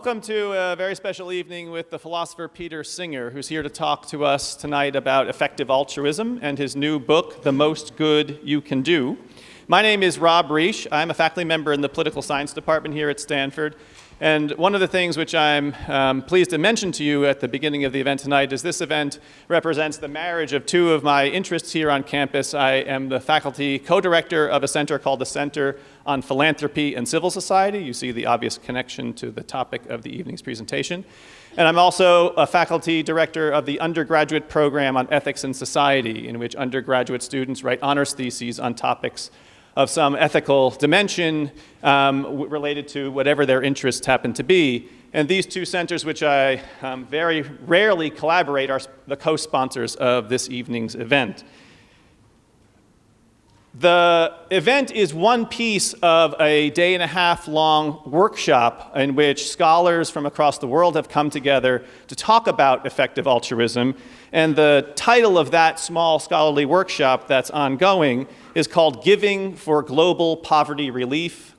Welcome to a very special evening with the philosopher Peter Singer, who's here to talk to us tonight about effective altruism and his new book, The Most Good You Can Do. My name is Rob Reich. I'm a faculty member in the political science department here at Stanford. And one of the things which I'm pleased to mention to you at the beginning of the event tonight is this event represents the marriage of two of my interests here on campus. I am the faculty co-director of a center called the Center on Philanthropy and Civil Society. You see the obvious connection to the topic of the evening's presentation. And I'm also a faculty director of the undergraduate program on ethics and society, in which undergraduate students write honors theses on topics of some ethical dimension related to whatever their interests happen to be. And these two centers, which I very rarely collaborate, are the co-sponsors of this evening's event. The event is one piece of a day-and-a-half-long workshop in which scholars from across the world have come together to talk about effective altruism. And the title of that small scholarly workshop that's ongoing is called Giving for Global Poverty Relief,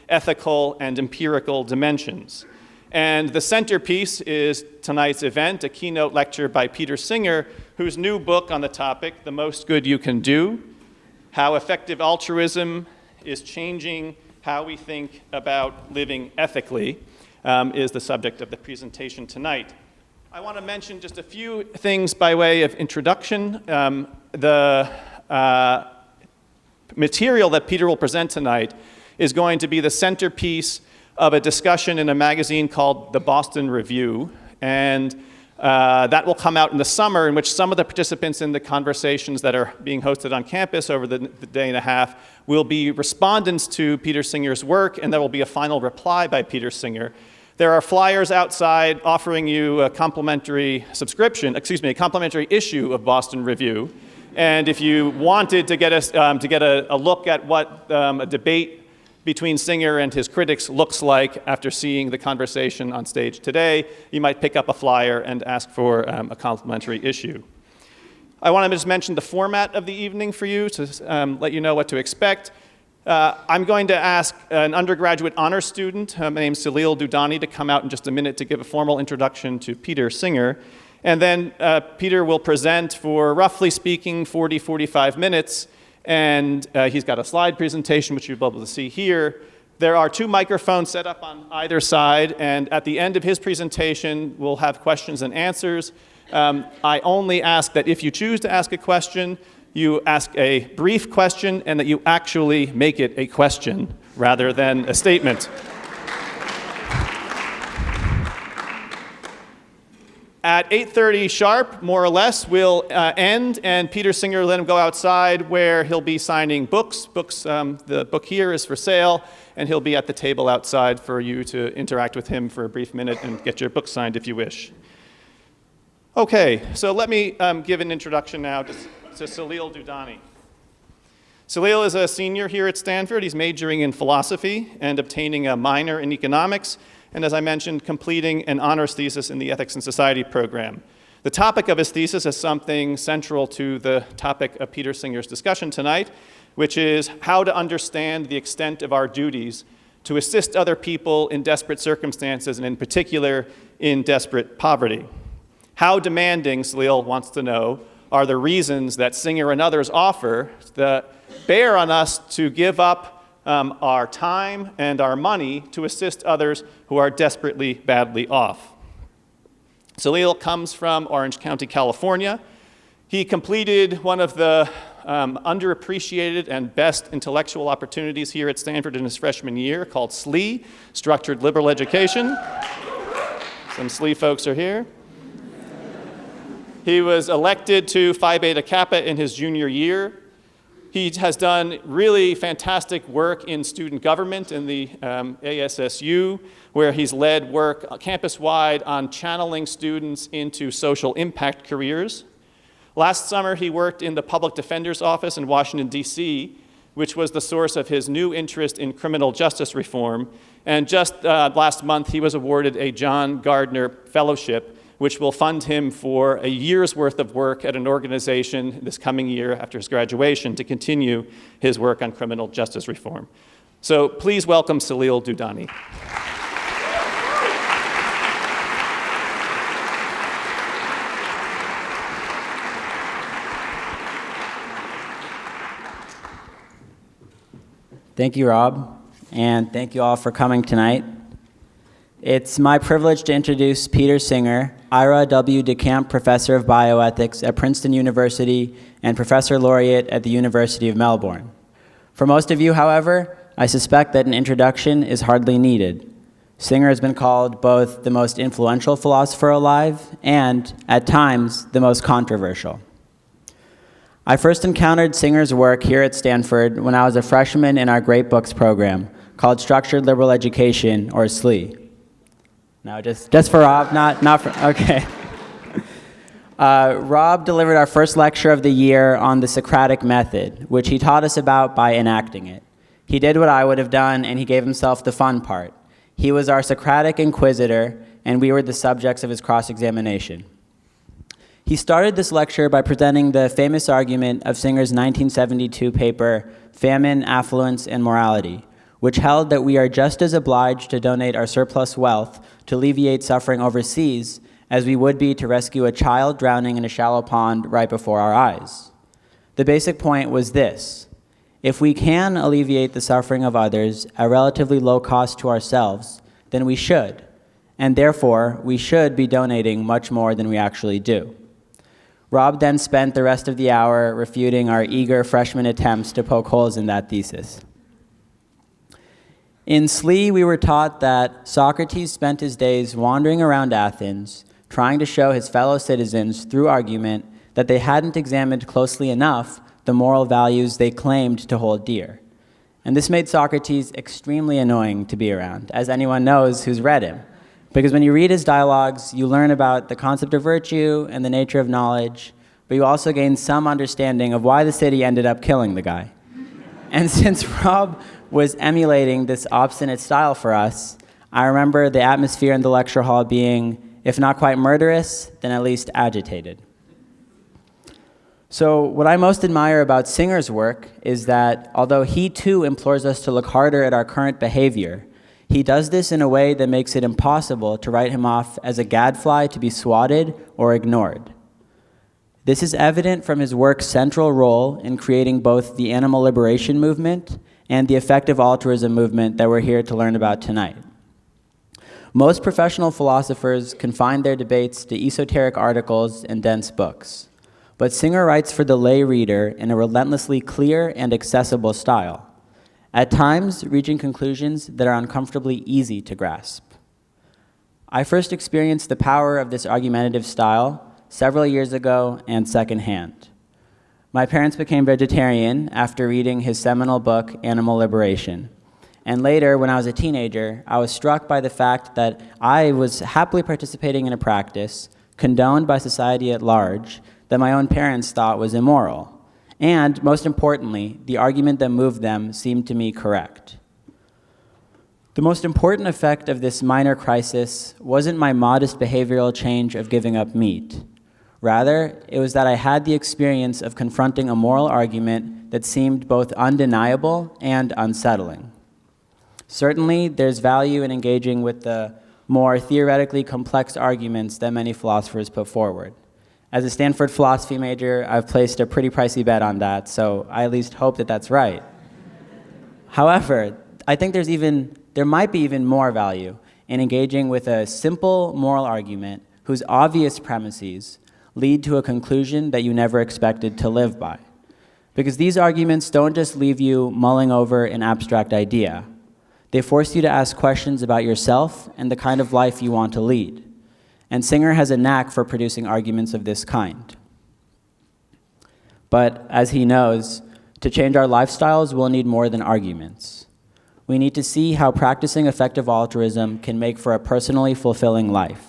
Ethical and Empirical Dimensions. And the centerpiece is tonight's event, a keynote lecture by Peter Singer, whose new book on the topic, The Most Good You Can Do, How Effective Altruism is Changing How We Think About Living Ethically, is the subject of the presentation tonight. I want to mention just a few things by way of introduction. The material that Peter will present tonight is going to be the centerpiece of a discussion in a magazine called The Boston Review, and that will come out in the summer, in which some of the participants in the conversations that are being hosted on campus over the day and a half will be respondents to Peter Singer's work, and there will be a final reply by Peter Singer. There are flyers outside offering you a complimentary issue of Boston Review. And if you wanted to get a look at what a debate between Singer and his critics looks like after seeing the conversation on stage today, you might pick up a flyer and ask for a complimentary issue. I want to just mention the format of the evening for you to let you know what to expect. I'm going to ask an undergraduate honors student named Salil Dudani to come out in just a minute to give a formal introduction to Peter Singer. And then Peter will present for, roughly speaking, 45 minutes. And he's got a slide presentation, which you'll be able to see here. There are two microphones set up on either side. And at the end of his presentation, we'll have questions and answers. I only ask that if you choose to ask a question, you ask a brief question and that you actually make it a question rather than a statement. At 8:30 sharp, more or less, we'll end, and Peter Singer will let him go outside where he'll be signing books. The book here is for sale, and he'll be at the table outside for you to interact with him for a brief minute and get your book signed if you wish. Okay, so let me give an introduction now to Salil Dudani. Salil is a senior here at Stanford. He's majoring in philosophy and obtaining a minor in economics, and as I mentioned, completing an honors thesis in the Ethics and Society program. The topic of his thesis is something central to the topic of Peter Singer's discussion tonight, which is how to understand the extent of our duties to assist other people in desperate circumstances, and in particular, in desperate poverty. How demanding, Salil wants to know, are the reasons that Singer and others offer that bear on us to give up our time and our money to assist others who are desperately badly off. Salil comes from Orange County, California. He completed one of the underappreciated and best intellectual opportunities here at Stanford in his freshman year called SLE, Structured Liberal Education. Some SLE folks are here. He was elected to Phi Beta Kappa in his junior year. He has done really fantastic work in student government in the ASSU, where he's led work campus-wide on channeling students into social impact careers. Last summer, he worked in the Public Defender's Office in Washington, D.C., which was the source of his new interest in criminal justice reform. And just last month, he was awarded a John Gardner Fellowship, which will fund him for a year's worth of work at an organization this coming year after his graduation to continue his work on criminal justice reform. So please welcome Salil Dudani. Thank you, Rob, and thank you all for coming tonight. It's my privilege to introduce Peter Singer, Ira W. DeCamp Professor of Bioethics at Princeton University and Professor Laureate at the University of Melbourne. For most of you, however, I suspect that an introduction is hardly needed. Singer has been called both the most influential philosopher alive and, at times, the most controversial. I first encountered Singer's work here at Stanford when I was a freshman in our Great Books program called Structured Liberal Education, or SLE. No, just for Rob, not for, okay. Rob delivered our first lecture of the year on the Socratic method, which he taught us about by enacting it. He did what I would have done, and he gave himself the fun part. He was our Socratic inquisitor, and we were the subjects of his cross-examination. He started this lecture by presenting the famous argument of Singer's 1972 paper, Famine, Affluence, and Morality, which held that we are just as obliged to donate our surplus wealth to alleviate suffering overseas as we would be to rescue a child drowning in a shallow pond right before our eyes. The basic point was this: if we can alleviate the suffering of others at relatively low cost to ourselves, then we should, and therefore we should be donating much more than we actually do. Rob then spent the rest of the hour refuting our eager freshman attempts to poke holes in that thesis. In SLE, we were taught that Socrates spent his days wandering around Athens, trying to show his fellow citizens through argument that they hadn't examined closely enough the moral values they claimed to hold dear. And this made Socrates extremely annoying to be around, as anyone knows who's read him. Because when you read his dialogues, you learn about the concept of virtue and the nature of knowledge, but you also gain some understanding of why the city ended up killing the guy. And since Rob was emulating this obstinate style for us, I remember the atmosphere in the lecture hall being, if not quite murderous, then at least agitated. So what I most admire about Singer's work is that although he too implores us to look harder at our current behavior, he does this in a way that makes it impossible to write him off as a gadfly to be swatted or ignored. This is evident from his work's central role in creating both the animal liberation movement and the effective altruism movement that we're here to learn about tonight. Most professional philosophers confine their debates to esoteric articles and dense books, but Singer writes for the lay reader in a relentlessly clear and accessible style, at times reaching conclusions that are uncomfortably easy to grasp. I first experienced the power of this argumentative style several years ago and secondhand. My parents became vegetarian after reading his seminal book, Animal Liberation. And later, when I was a teenager, I was struck by the fact that I was happily participating in a practice condoned by society at large that my own parents thought was immoral. And, most importantly, the argument that moved them seemed to me correct. The most important effect of this minor crisis wasn't my modest behavioral change of giving up meat. Rather, it was that I had the experience of confronting a moral argument that seemed both undeniable and unsettling. Certainly, there's value in engaging with the more theoretically complex arguments that many philosophers put forward. As a Stanford philosophy major, I've placed a pretty pricey bet on that, so I at least hope that that's right. However, I think there might be even more value in engaging with a simple moral argument whose obvious premises lead to a conclusion that you never expected to live by. Because these arguments don't just leave you mulling over an abstract idea. They force you to ask questions about yourself and the kind of life you want to lead. And Singer has a knack for producing arguments of this kind. But as he knows, to change our lifestyles, we'll need more than arguments. We need to see how practicing effective altruism can make for a personally fulfilling life.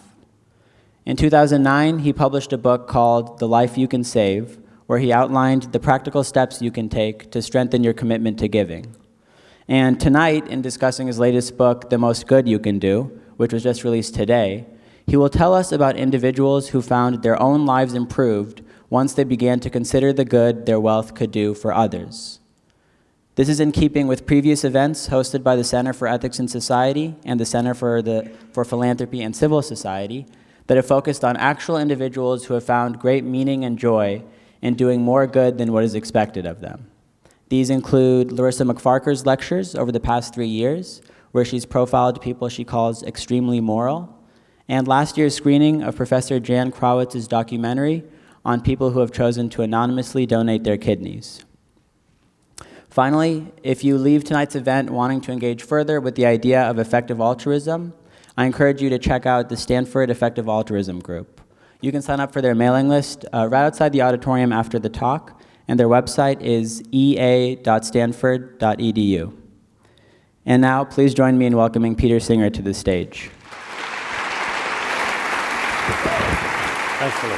In 2009, he published a book called The Life You Can Save, where he outlined the practical steps you can take to strengthen your commitment to giving. And tonight, in discussing his latest book, The Most Good You Can Do, which was just released today, he will tell us about individuals who found their own lives improved once they began to consider the good their wealth could do for others. This is in keeping with previous events hosted by the Center for Ethics in Society and the Center for Philanthropy and Civil Society that have focused on actual individuals who have found great meaning and joy in doing more good than what is expected of them. These include Larissa McFarker's lectures over the past 3 years, where she's profiled people she calls extremely moral, and last year's screening of Professor Jan Krawitz's documentary on people who have chosen to anonymously donate their kidneys. Finally, if you leave tonight's event wanting to engage further with the idea of effective altruism, I encourage you to check out the Stanford Effective Altruism group. You can sign up for their mailing list right outside the auditorium after the talk, and their website is ea.stanford.edu. And now, please join me in welcoming Peter Singer to the stage. Thanks, Elie.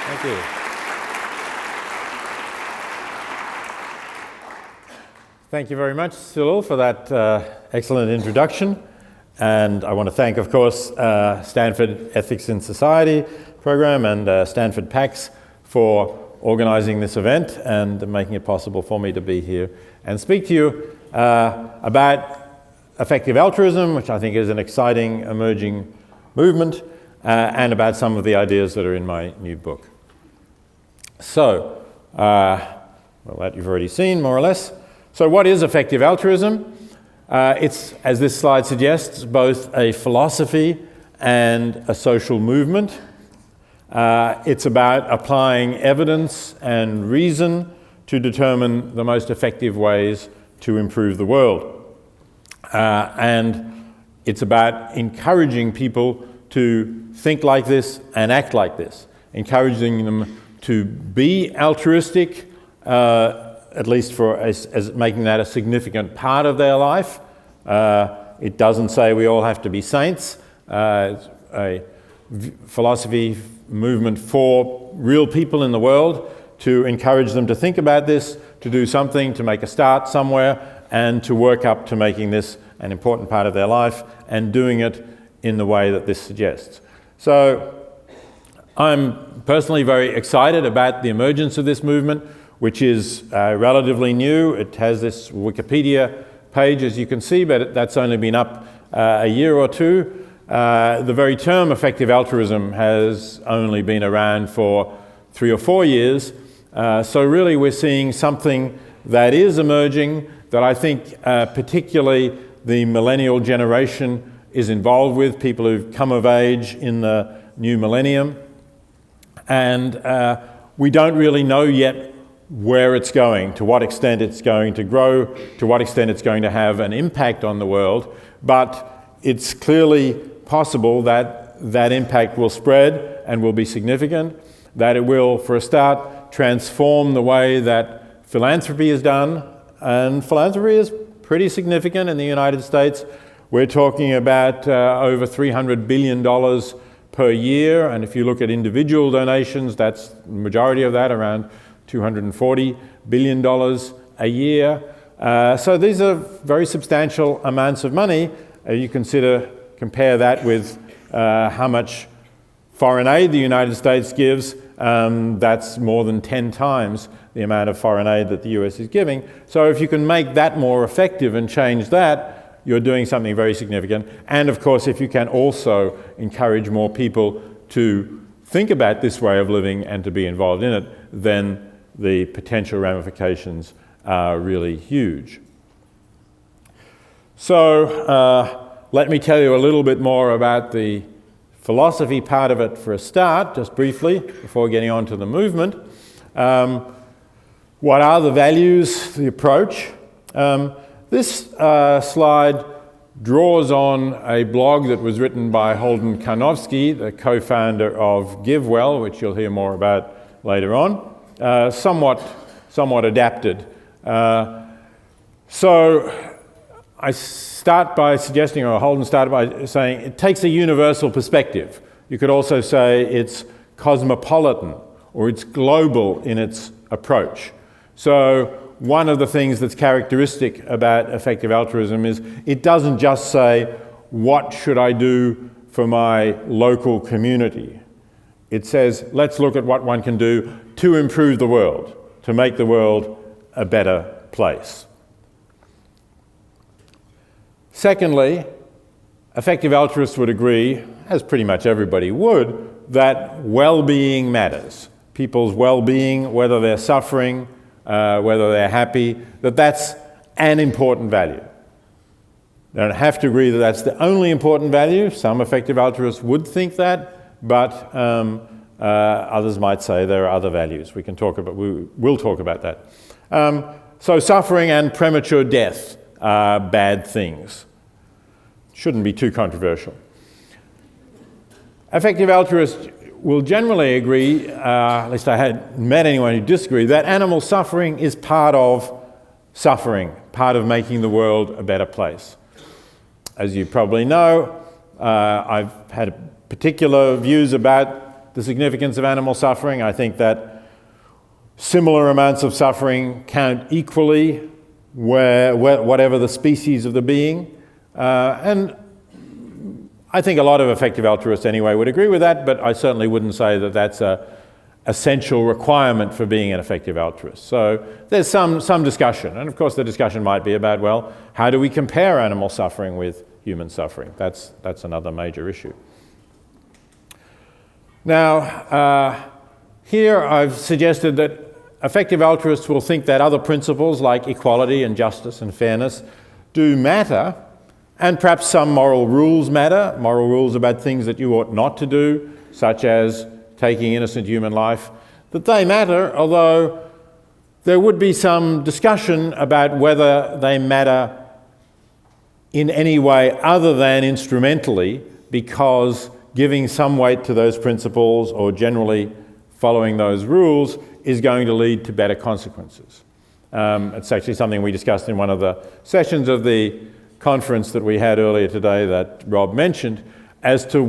Thank you. Thank you. Thank you very much, Cyril, for that excellent introduction. And I want to thank, of course, Stanford Ethics in Society program and Stanford PAX for organizing this event and making it possible for me to be here and speak to you about effective altruism, which I think is an exciting emerging movement, and about some of the ideas that are in my new book. So, well, that you've already seen, more or less. So what is effective altruism? It's, as this slide suggests, both a philosophy and a social movement. It's about applying evidence and reason to determine the most effective ways to improve the world. And it's about encouraging people to think like this and act like this, encouraging them to be altruistic, at least for as making that a significant part of their life. It doesn't say we all have to be saints. It's a philosophy movement for real people in the world to encourage them to think about this, to do something, to make a start somewhere, and to work up to making this an important part of their life and doing it in the way that this suggests. So I'm personally very excited about the emergence of this movement, which is relatively new. It has this Wikipedia page, as you can see, but that's only been up a year or two. The very term effective altruism has only been around for 3 or 4 years. So really we're seeing something that is emerging that I think particularly the millennial generation is involved with, people who've come of age in the new millennium. And we don't really know yet where it's going, to what extent it's going to grow, to what extent it's going to have an impact on the world. But it's clearly possible that that impact will spread and will be significant, that it will, for a start, transform the way that philanthropy is done. And philanthropy is pretty significant in the United States. We're talking about over $300 billion per year. And if you look at individual donations, that's the majority of that, around $240 billion a year. So these are very substantial amounts of money. You compare that with how much foreign aid the United States gives. That's more than 10 times the amount of foreign aid that the US is giving. So if you can make that more effective and change that, you're doing something very significant. And of course, if you can also encourage more people to think about this way of living and to be involved in it, then the potential ramifications are really huge. So let me tell you a little bit more about the philosophy part of it for a start, just briefly, before getting on to the movement. What are the values, the approach? This slide draws on a blog that was written by Holden Karnofsky, the co-founder of GiveWell, which you'll hear more about later on. Somewhat adapted. So I start by suggesting, or Holden started by saying, it takes a universal perspective. You could also say it's cosmopolitan, or it's global in its approach. So one of the things that's characteristic about effective altruism is it doesn't just say, what should I do for my local community? It says, let's look at what one can do to improve the world, to make the world a better place. Secondly, effective altruists would agree, as pretty much everybody would, that well-being matters. People's well-being, whether they're suffering, whether they're happy, that's an important value. They don't have to agree that that's the only important value. Some effective altruists would think that, but others might say there are other values. We will talk about that. So suffering and premature death are bad things. Shouldn't be too controversial. Effective altruists will generally agree, at least I hadn't met anyone who disagreed, that animal suffering is part of suffering, part of making the world a better place. As you probably know, I've had particular views about the significance of animal suffering. I think that similar amounts of suffering count equally whatever the species of the being. And I think a lot of effective altruists anyway would agree with that, but I certainly wouldn't say that that's an essential requirement for being an effective altruist. So there's some discussion, and of course the discussion might be about, well, how do we compare animal suffering with human suffering? That's another major issue. Now, here I've suggested that effective altruists will think that other principles like equality and justice and fairness do matter, and perhaps some moral rules matter, moral rules about things that you ought not to do, such as taking innocent human life, that they matter, although there would be some discussion about whether they matter in any way other than instrumentally, because giving some weight to those principles or generally following those rules is going to lead to better consequences. It's actually something we discussed in one of the sessions of the conference that we had earlier today that Rob mentioned, as to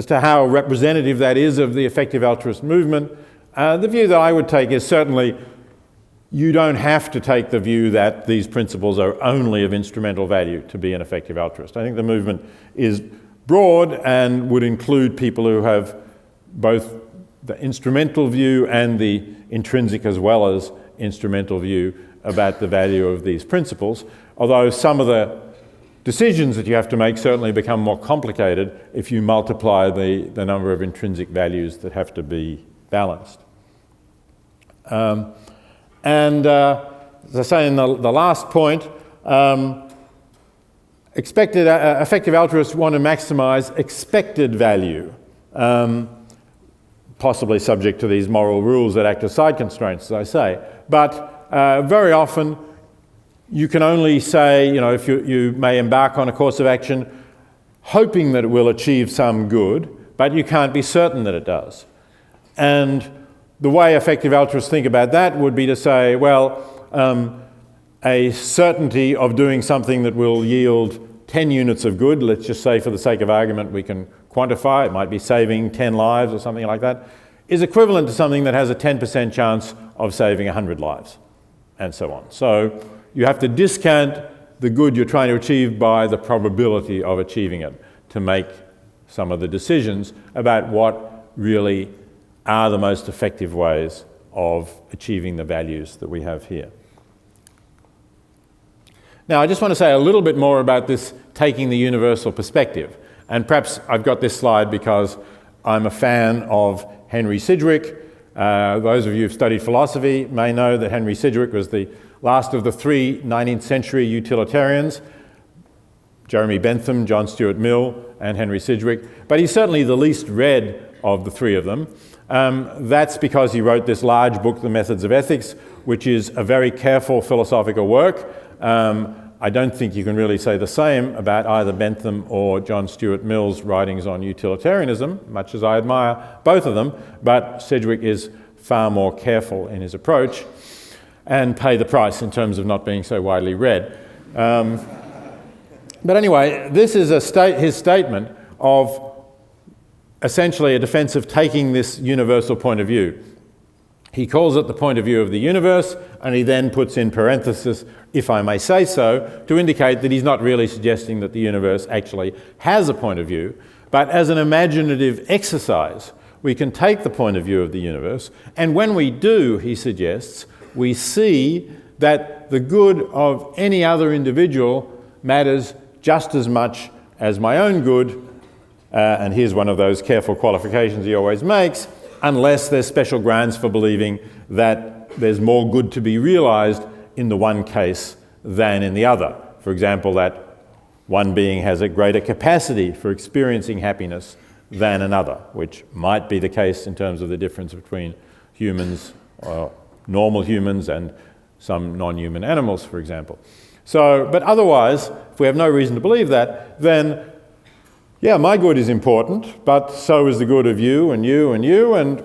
how representative that is of the effective altruist movement. The view that I would take is certainly you don't have to take the view that these principles are only of instrumental value to be an effective altruist. I think the movement is broad and would include people who have both the instrumental view and the intrinsic as well as instrumental view about the value of these principles, although some of the decisions that you have to make certainly become more complicated if you multiply the number of intrinsic values that have to be balanced. As I say in the last point, effective altruists want to maximize expected value, possibly subject to these moral rules that act as side constraints, as I say. But very often, you can only say, if you may embark on a course of action hoping that it will achieve some good, but you can't be certain that it does. And the way effective altruists think about that would be to say, well, a certainty of doing something that will yield 10 units of good, let's just say for the sake of argument we can quantify, it might be saving 10 lives or something like that, is equivalent to something that has a 10% chance of saving 100 lives, and so on. So you have to discount the good you're trying to achieve by the probability of achieving it to make some of the decisions about what really are the most effective ways of achieving the values that we have here. Now, I just want to say a little bit more about this taking the universal perspective. And perhaps I've got this slide because I'm a fan of Henry Sidgwick. Those of you who've studied philosophy may know that Henry Sidgwick was the last of the three 19th century utilitarians, Jeremy Bentham, John Stuart Mill, and Henry Sidgwick. But he's certainly the least read of the three of them. That's because he wrote this large book, The Methods of Ethics, which is a very careful philosophical work. I don't think you can really say the same about either Bentham or John Stuart Mill's writings on utilitarianism, much as I admire both of them, but Sidgwick is far more careful in his approach and paid the price in terms of not being so widely read. But anyway, this is his statement of essentially a defense of taking this universal point of view. He calls it the point of view of the universe, and he then puts in parenthesis, if I may say so, to indicate that he's not really suggesting that the universe actually has a point of view, but as an imaginative exercise, we can take the point of view of the universe, and when we do, he suggests, we see that the good of any other individual matters just as much as my own good, and here's one of those careful qualifications he always makes, unless there's special grounds for believing that there's more good to be realized in the one case than in the other. For example, that one being has a greater capacity for experiencing happiness than another, which might be the case in terms of the difference between humans, normal humans, and some non-human animals, for example. So, but otherwise, if we have no reason to believe that, then, yeah, my good is important, but so is the good of you and you and you, and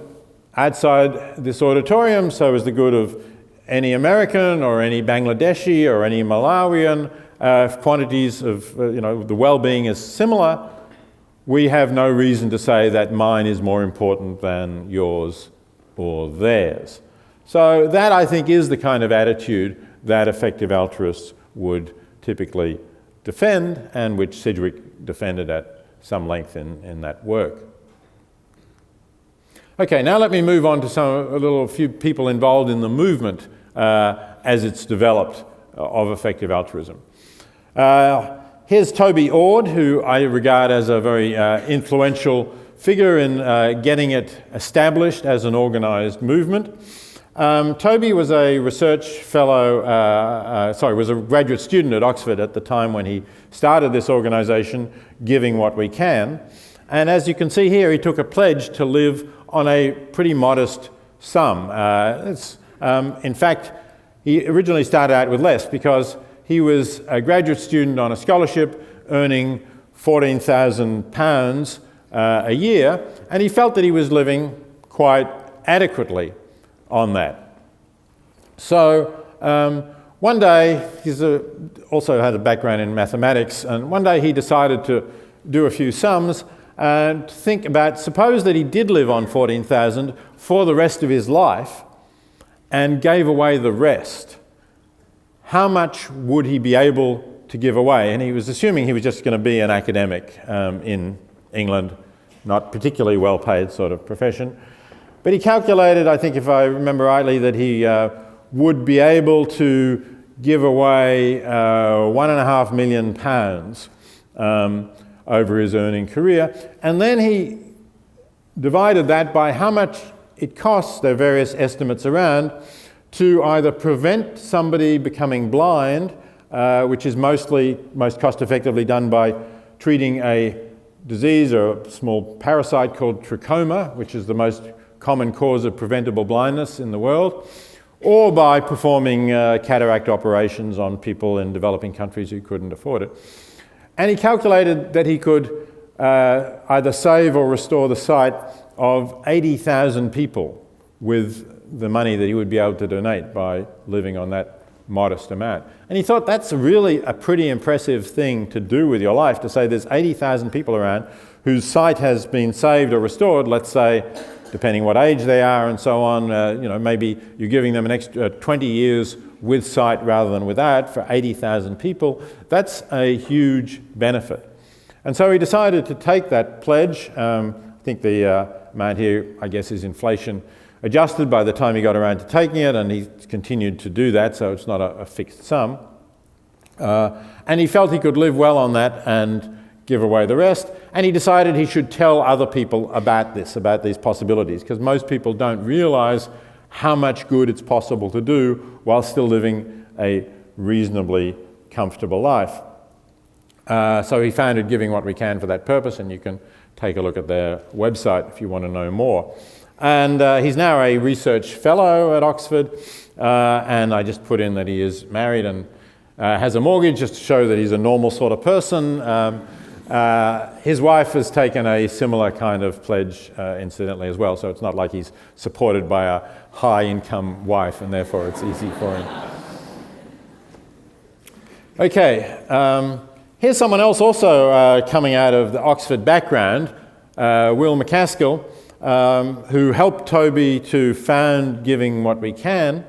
outside this auditorium, so is the good of any American or any Bangladeshi or any Malawian. If quantities of, the well-being is similar, we have no reason to say that mine is more important than yours or theirs. So that, I think, is the kind of attitude that effective altruists would typically defend, and which Sidgwick defended at some length in that work. Okay, now let me move on to a few people involved in the movement as it's developed of effective altruism. Here's Toby Ord, who I regard as a very influential figure in getting it established as an organized movement. Toby was a research fellow, was a graduate student at Oxford at the time when he started this organization, Giving What We Can. And as you can see here, he took a pledge to live on a pretty modest sum. In fact, he originally started out with less because he was a graduate student on a scholarship earning £14,000 a year, and he felt that he was living quite adequately on that. So one day, he's also had a background in mathematics, and one day he decided to do a few sums and think about, suppose that he did live on 14,000 for the rest of his life and gave away the rest. How much would he be able to give away? And he was assuming he was just going to be an academic in England, not particularly well-paid sort of profession. But he calculated, I think if I remember rightly, that he would be able to give away £1.5 million over his earning career. And then he divided that by how much it costs, there are various estimates around, to either prevent somebody becoming blind, which is most cost-effectively done by treating a disease or a small parasite called trachoma, which is the most common cause of preventable blindness in the world, or by performing cataract operations on people in developing countries who couldn't afford it. And he calculated that he could either save or restore the sight of 80,000 people with the money that he would be able to donate by living on that modest amount. And he thought that's really a pretty impressive thing to do with your life, to say there's 80,000 people around whose sight has been saved or restored, let's say, depending what age they are and so on, maybe you're giving them an extra 20 years with sight rather than without for 80,000 people. That's a huge benefit. And so he decided to take that pledge. I think the amount here, I guess, is inflation adjusted by the time he got around to taking it, and he continued to do that, so it's not a fixed sum. And he felt he could live well on that and give away the rest, and he decided he should tell other people about these possibilities, because most people don't realize how much good it's possible to do while still living a reasonably comfortable life. So he founded Giving What We Can for that purpose, and you can take a look at their website if you want to know more. And he's now a research fellow at Oxford, and I just put in that he is married and has a mortgage just to show that he's a normal sort of person. His wife has taken a similar kind of pledge, incidentally, as well, so it's not like he's supported by a high-income wife, and therefore it's easy for him. Okay, here's someone else also coming out of the Oxford background, Will MacAskill, who helped Toby to found Giving What We Can,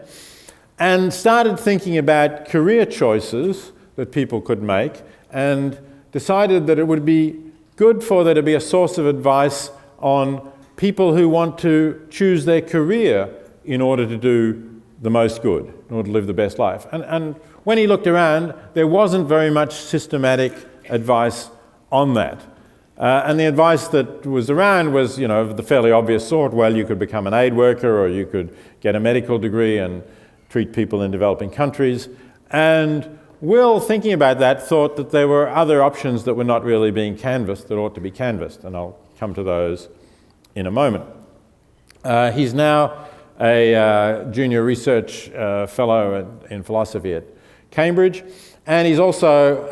and started thinking about career choices that people could make, and decided that it would be good for there to be a source of advice on people who want to choose their career in order to do the most good, in order to live the best life. And when he looked around, there wasn't very much systematic advice on that. And the advice that was around was, the fairly obvious sort. Well, you could become an aid worker, or you could get a medical degree and treat people in developing countries. And Will, thinking about that, thought that there were other options that were not really being canvassed that ought to be canvassed, and I'll come to those in a moment. He's now a junior research fellow in philosophy at Cambridge, and he's also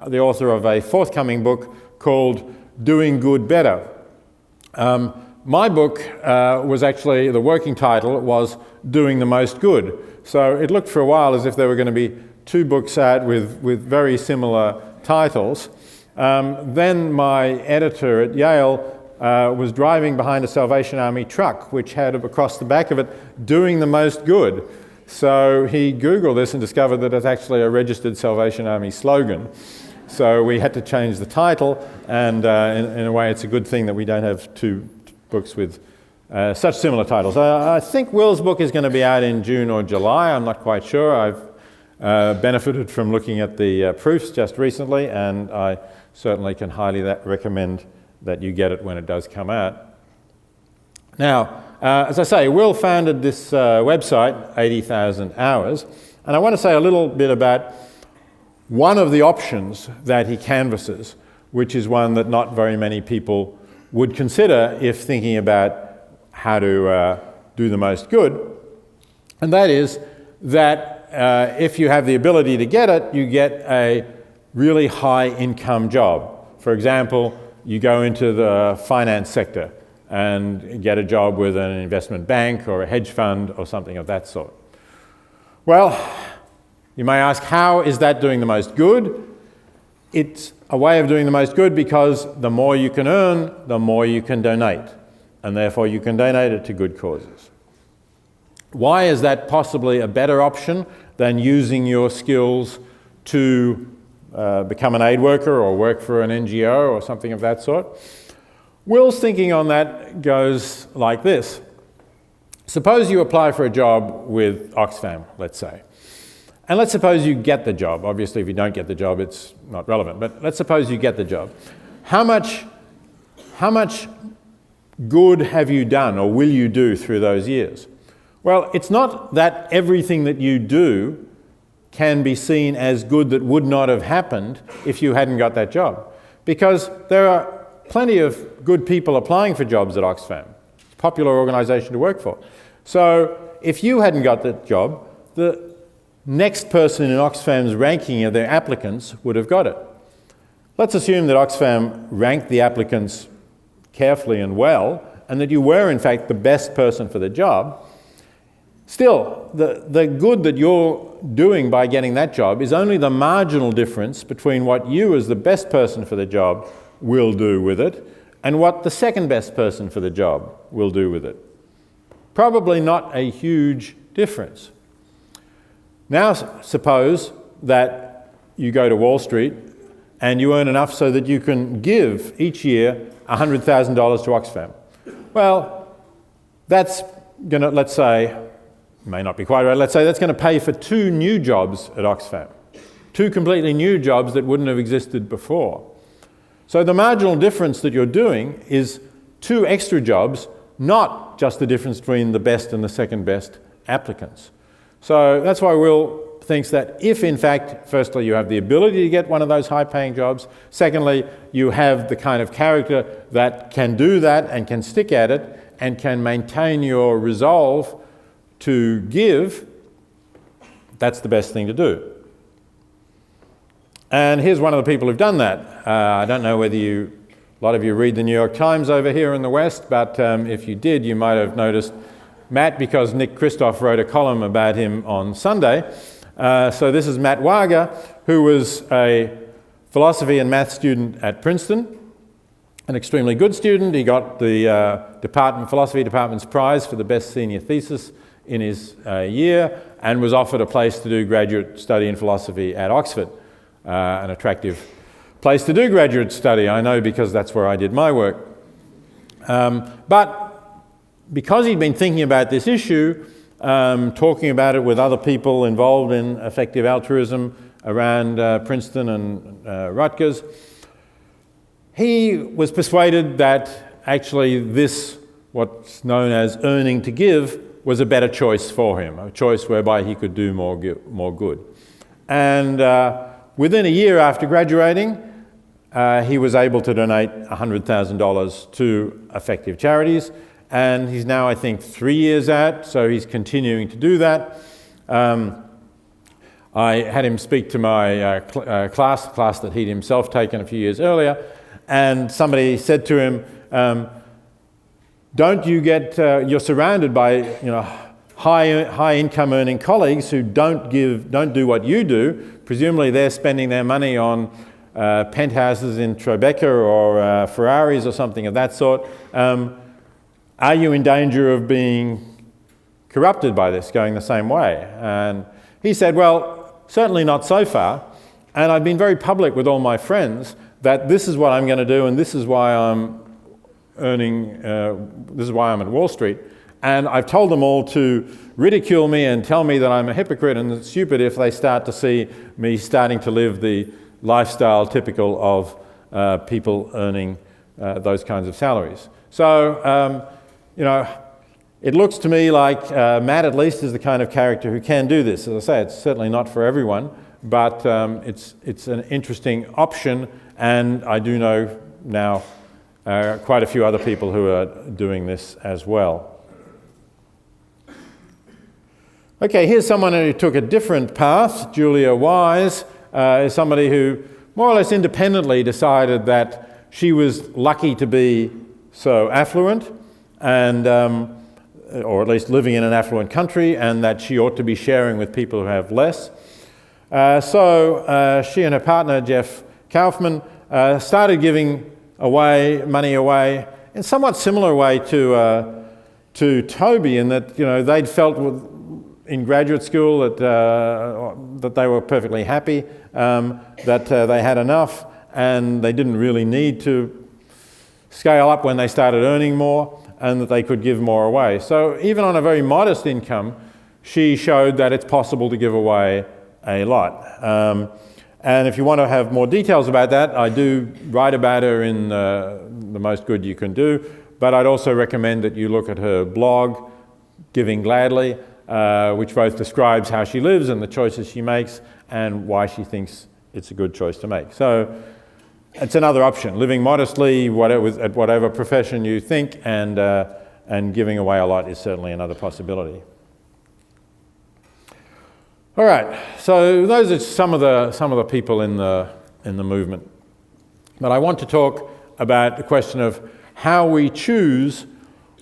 the author of a forthcoming book called Doing Good Better. My book was actually, the working title was Doing the Most Good. So it looked for a while as if there were going to be two books out with very similar titles. Then my editor at Yale was driving behind a Salvation Army truck which had across the back of it, Doing the Most Good. So he Googled this and discovered that it's actually a registered Salvation Army slogan. So we had to change the title, and in a way it's a good thing that we don't have two books with such similar titles. I think Will's book is going to be out in June or July, I'm not quite sure. I've benefited from looking at the proofs just recently, and I certainly can highly recommend that you get it when it does come out. Now, as I say, Will founded this website, 80,000 Hours, and I want to say a little bit about one of the options that he canvasses, which is one that not very many people would consider if thinking about how to do the most good, and that is that if you have the ability to get it, you get a really high income job. For example, you go into the finance sector and get a job with an investment bank or a hedge fund or something of that sort. Well, you may ask, how is that doing the most good? It's a way of doing the most good because the more you can earn, the more you can donate, and therefore you can donate it to good causes. Why is that possibly a better option than using your skills to become an aid worker or work for an NGO or something of that sort? Will's thinking on that goes like this. Suppose you apply for a job with Oxfam, let's say. And let's suppose you get the job. Obviously, if you don't get the job, it's not relevant. But let's suppose you get the job. How much good have you done or will you do through those years? Well, it's not that everything that you do can be seen as good that would not have happened if you hadn't got that job. Because there are plenty of good people applying for jobs at Oxfam. It's a popular organisation to work for. So if you hadn't got that job, the next person in Oxfam's ranking of their applicants would have got it. Let's assume that Oxfam ranked the applicants carefully and well, and that you were in fact the best person for the job. Still, the good that you're doing by getting that job is only the marginal difference between what you as the best person for the job will do with it and what the second best person for the job will do with it. Probably not a huge difference. Now suppose that you go to Wall Street and you earn enough so that you can give each year $100,000 to Oxfam. Well, that's going to, let's say, may not be quite right, let's say that's going to pay for 2 new jobs at Oxfam. 2 completely new jobs that wouldn't have existed before. So the marginal difference that you're doing is 2 extra jobs, not just the difference between the best and the second best applicants. So that's why Will thinks that if in fact, firstly, you have the ability to get one of those high-paying jobs, secondly, you have the kind of character that can do that and can stick at it and can maintain your resolve to give, that's the best thing to do. And here's one of the people who've done that. I don't know whether a lot of you read the New York Times over here in the West, but if you did, you might have noticed Matt, because Nick Kristof wrote a column about him on Sunday. So this is Matt Wager, who was a philosophy and math student at Princeton, an extremely good student. He got the philosophy department's prize for the best senior thesis in his year and was offered a place to do graduate study in philosophy at Oxford. An attractive place to do graduate study, I know, because that's where I did my work. But because he'd been thinking about this issue, talking about it with other people involved in effective altruism, around Princeton and Rutgers. He was persuaded that actually this, what's known as earning to give, was a better choice for him, a choice whereby he could do more good. And within a year after graduating, he was able to donate $100,000 to effective charities, and he's now, I think, 3 years out, so he's continuing to do that. I had him speak to my class that he'd himself taken a few years earlier, and somebody said to him, don't you get, you're surrounded by high income earning colleagues who don't do what you do. Presumably they're spending their money on penthouses in Tribeca or Ferraris or something of that sort. Are you in danger of being corrupted by this, going the same way? And he said, well, certainly not so far. And I've been very public with all my friends that this is what I'm going to do, and this is why I'm earning, this is why I'm at Wall Street. And I've told them all to ridicule me and tell me that I'm a hypocrite and it's stupid if they start to see me starting to live the lifestyle typical of people earning those kinds of salaries. So, it looks to me like Matt at least is the kind of character who can do this. As I say, it's certainly not for everyone, but it's an interesting option, and I do know now quite a few other people who are doing this as well. Okay, here's someone who took a different path. Julia Wise is somebody who more or less independently decided that she was lucky to be so affluent, and or at least living in an affluent country, and that she ought to be sharing with people who have less. So she and her partner, Jeff Kaufman, started giving money away in a somewhat similar way to Toby, in that they'd felt in graduate school that they were perfectly happy, that they had enough, and they didn't really need to scale up when they started earning more, and that they could give more away. So even on a very modest income, she showed that it's possible to give away a lot. And if you want to have more details about that, I do write about her in The Most Good You Can Do, but I'd also recommend that you look at her blog, Giving Gladly, which both describes how she lives and the choices she makes and why she thinks it's a good choice to make. So it's another option, living modestly at whatever profession you think, and giving away a lot is certainly another possibility. All right, so those are some of the people in the movement. But I want to talk about the question of how we choose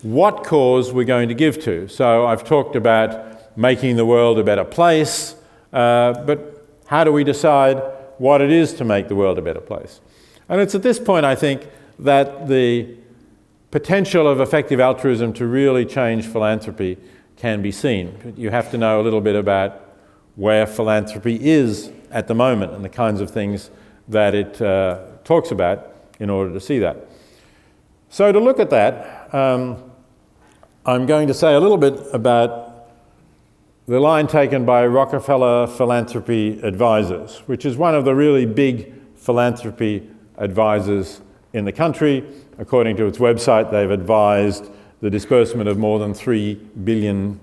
what cause we're going to give to. So I've talked about making the world a better place, but how do we decide what it is to make the world a better place? And it's at this point, I think, that the potential of effective altruism to really change philanthropy can be seen. You have to know a little bit about where philanthropy is at the moment and the kinds of things that it talks about in order to see that. So to look at that, I'm going to say a little bit about the line taken by Rockefeller Philanthropy Advisors, which is one of the really big philanthropy advisors in the country. According to its website, they've advised the disbursement of more than $3 billion.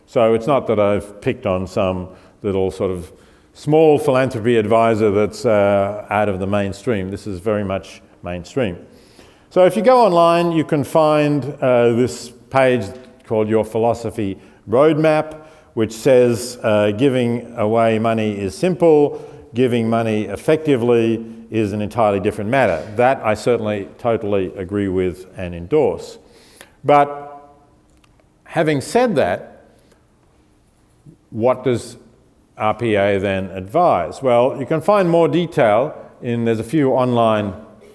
So it's not that I've picked on some little sort of small philanthropy advisor that's out of the mainstream. This is very much mainstream. So if you go online, you can find this page called Your Philosophy Roadmap, which says giving away money is simple, giving money effectively is an entirely different matter. That I certainly totally agree with and endorse. But having said that, what does RPA then advise? Well, you can find more detail there's a few online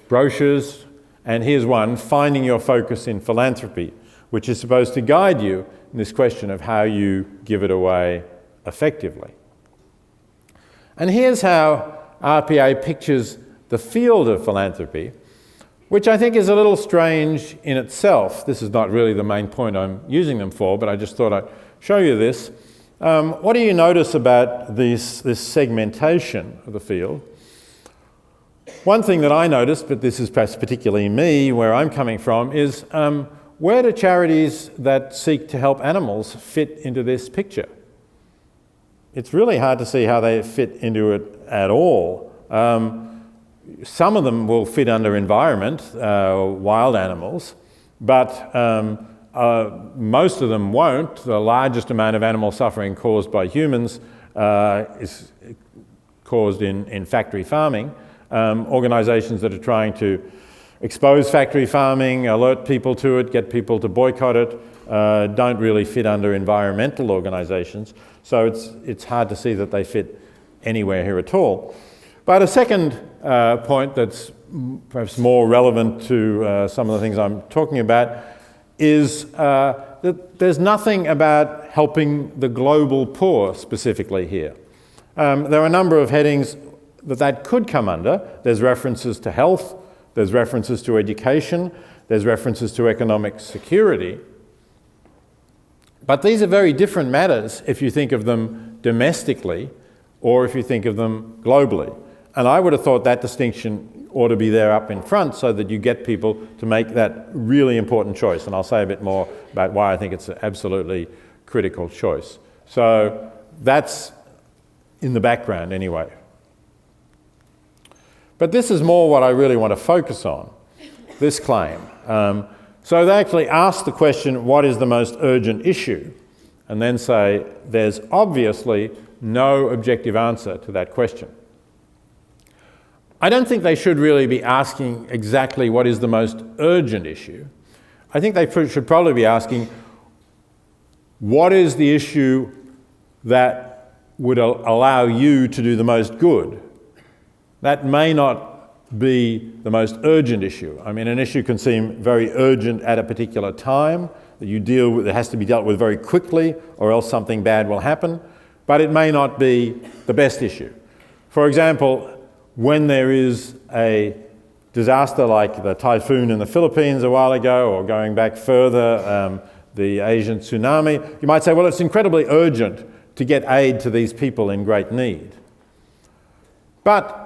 brochures, and here's one, Finding Your Focus in Philanthropy, which is supposed to guide you in this question of how you give it away effectively. And here's how RPA pictures the field of philanthropy, which I think is a little strange in itself. This is not really the main point I'm using them for, but I just thought I'd show you this. What do you notice about this segmentation of the field? One thing that I noticed, but this is perhaps particularly me, where I'm coming from, is where do charities that seek to help animals fit into this picture? It's really hard to see how they fit into it at all. Some of them will fit under environment, wild animals, but most of them won't. The largest amount of animal suffering caused by humans is caused in factory farming. Organisations that are trying to expose factory farming, alert people to it, get people to boycott it, don't really fit under environmental organisations. So it's hard to see that they fit anywhere here at all. But a second point that's perhaps more relevant to some of the things I'm talking about is that there's nothing about helping the global poor specifically here. There are a number of headings that could come under. There's references to health, there's references to education, there's references to economic security. But these are very different matters if you think of them domestically or if you think of them globally. And I would have thought that distinction ought to be there up in front so that you get people to make that really important choice. And I'll say a bit more about why I think it's an absolutely critical choice. So that's in the background anyway. But this is more what I really want to focus on, this claim. So they actually ask the question, what is the most urgent issue? And then say, there's obviously no objective answer to that question. I don't think they should really be asking exactly what is the most urgent issue. I think they should probably be asking, what is the issue that would allow you to do the most good? That may not be the most urgent issue. I mean, an issue can seem very urgent at a particular time, that you deal with, it has to be dealt with very quickly, or else something bad will happen, but it may not be the best issue. For example, when there is a disaster like the typhoon in the Philippines a while ago, or going back further, the Asian tsunami, you might say, well, it's incredibly urgent to get aid to these people in great need. But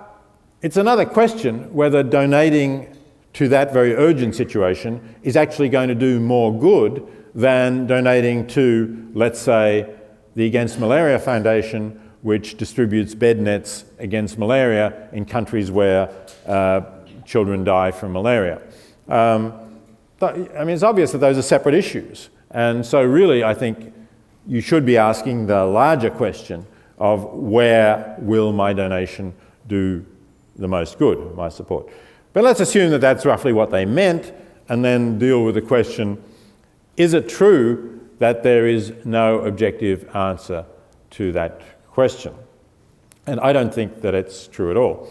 it's another question whether donating to that very urgent situation is actually going to do more good than donating to, let's say, the Against Malaria Foundation, which distributes bed nets against malaria in countries where children die from malaria. I mean, it's obvious that those are separate issues. And so really, I think you should be asking the larger question of where will my donation do the most good, my support. But let's assume that that's roughly what they meant, and then deal with the question, is it true that there is no objective answer to that question? And I don't think that it's true at all.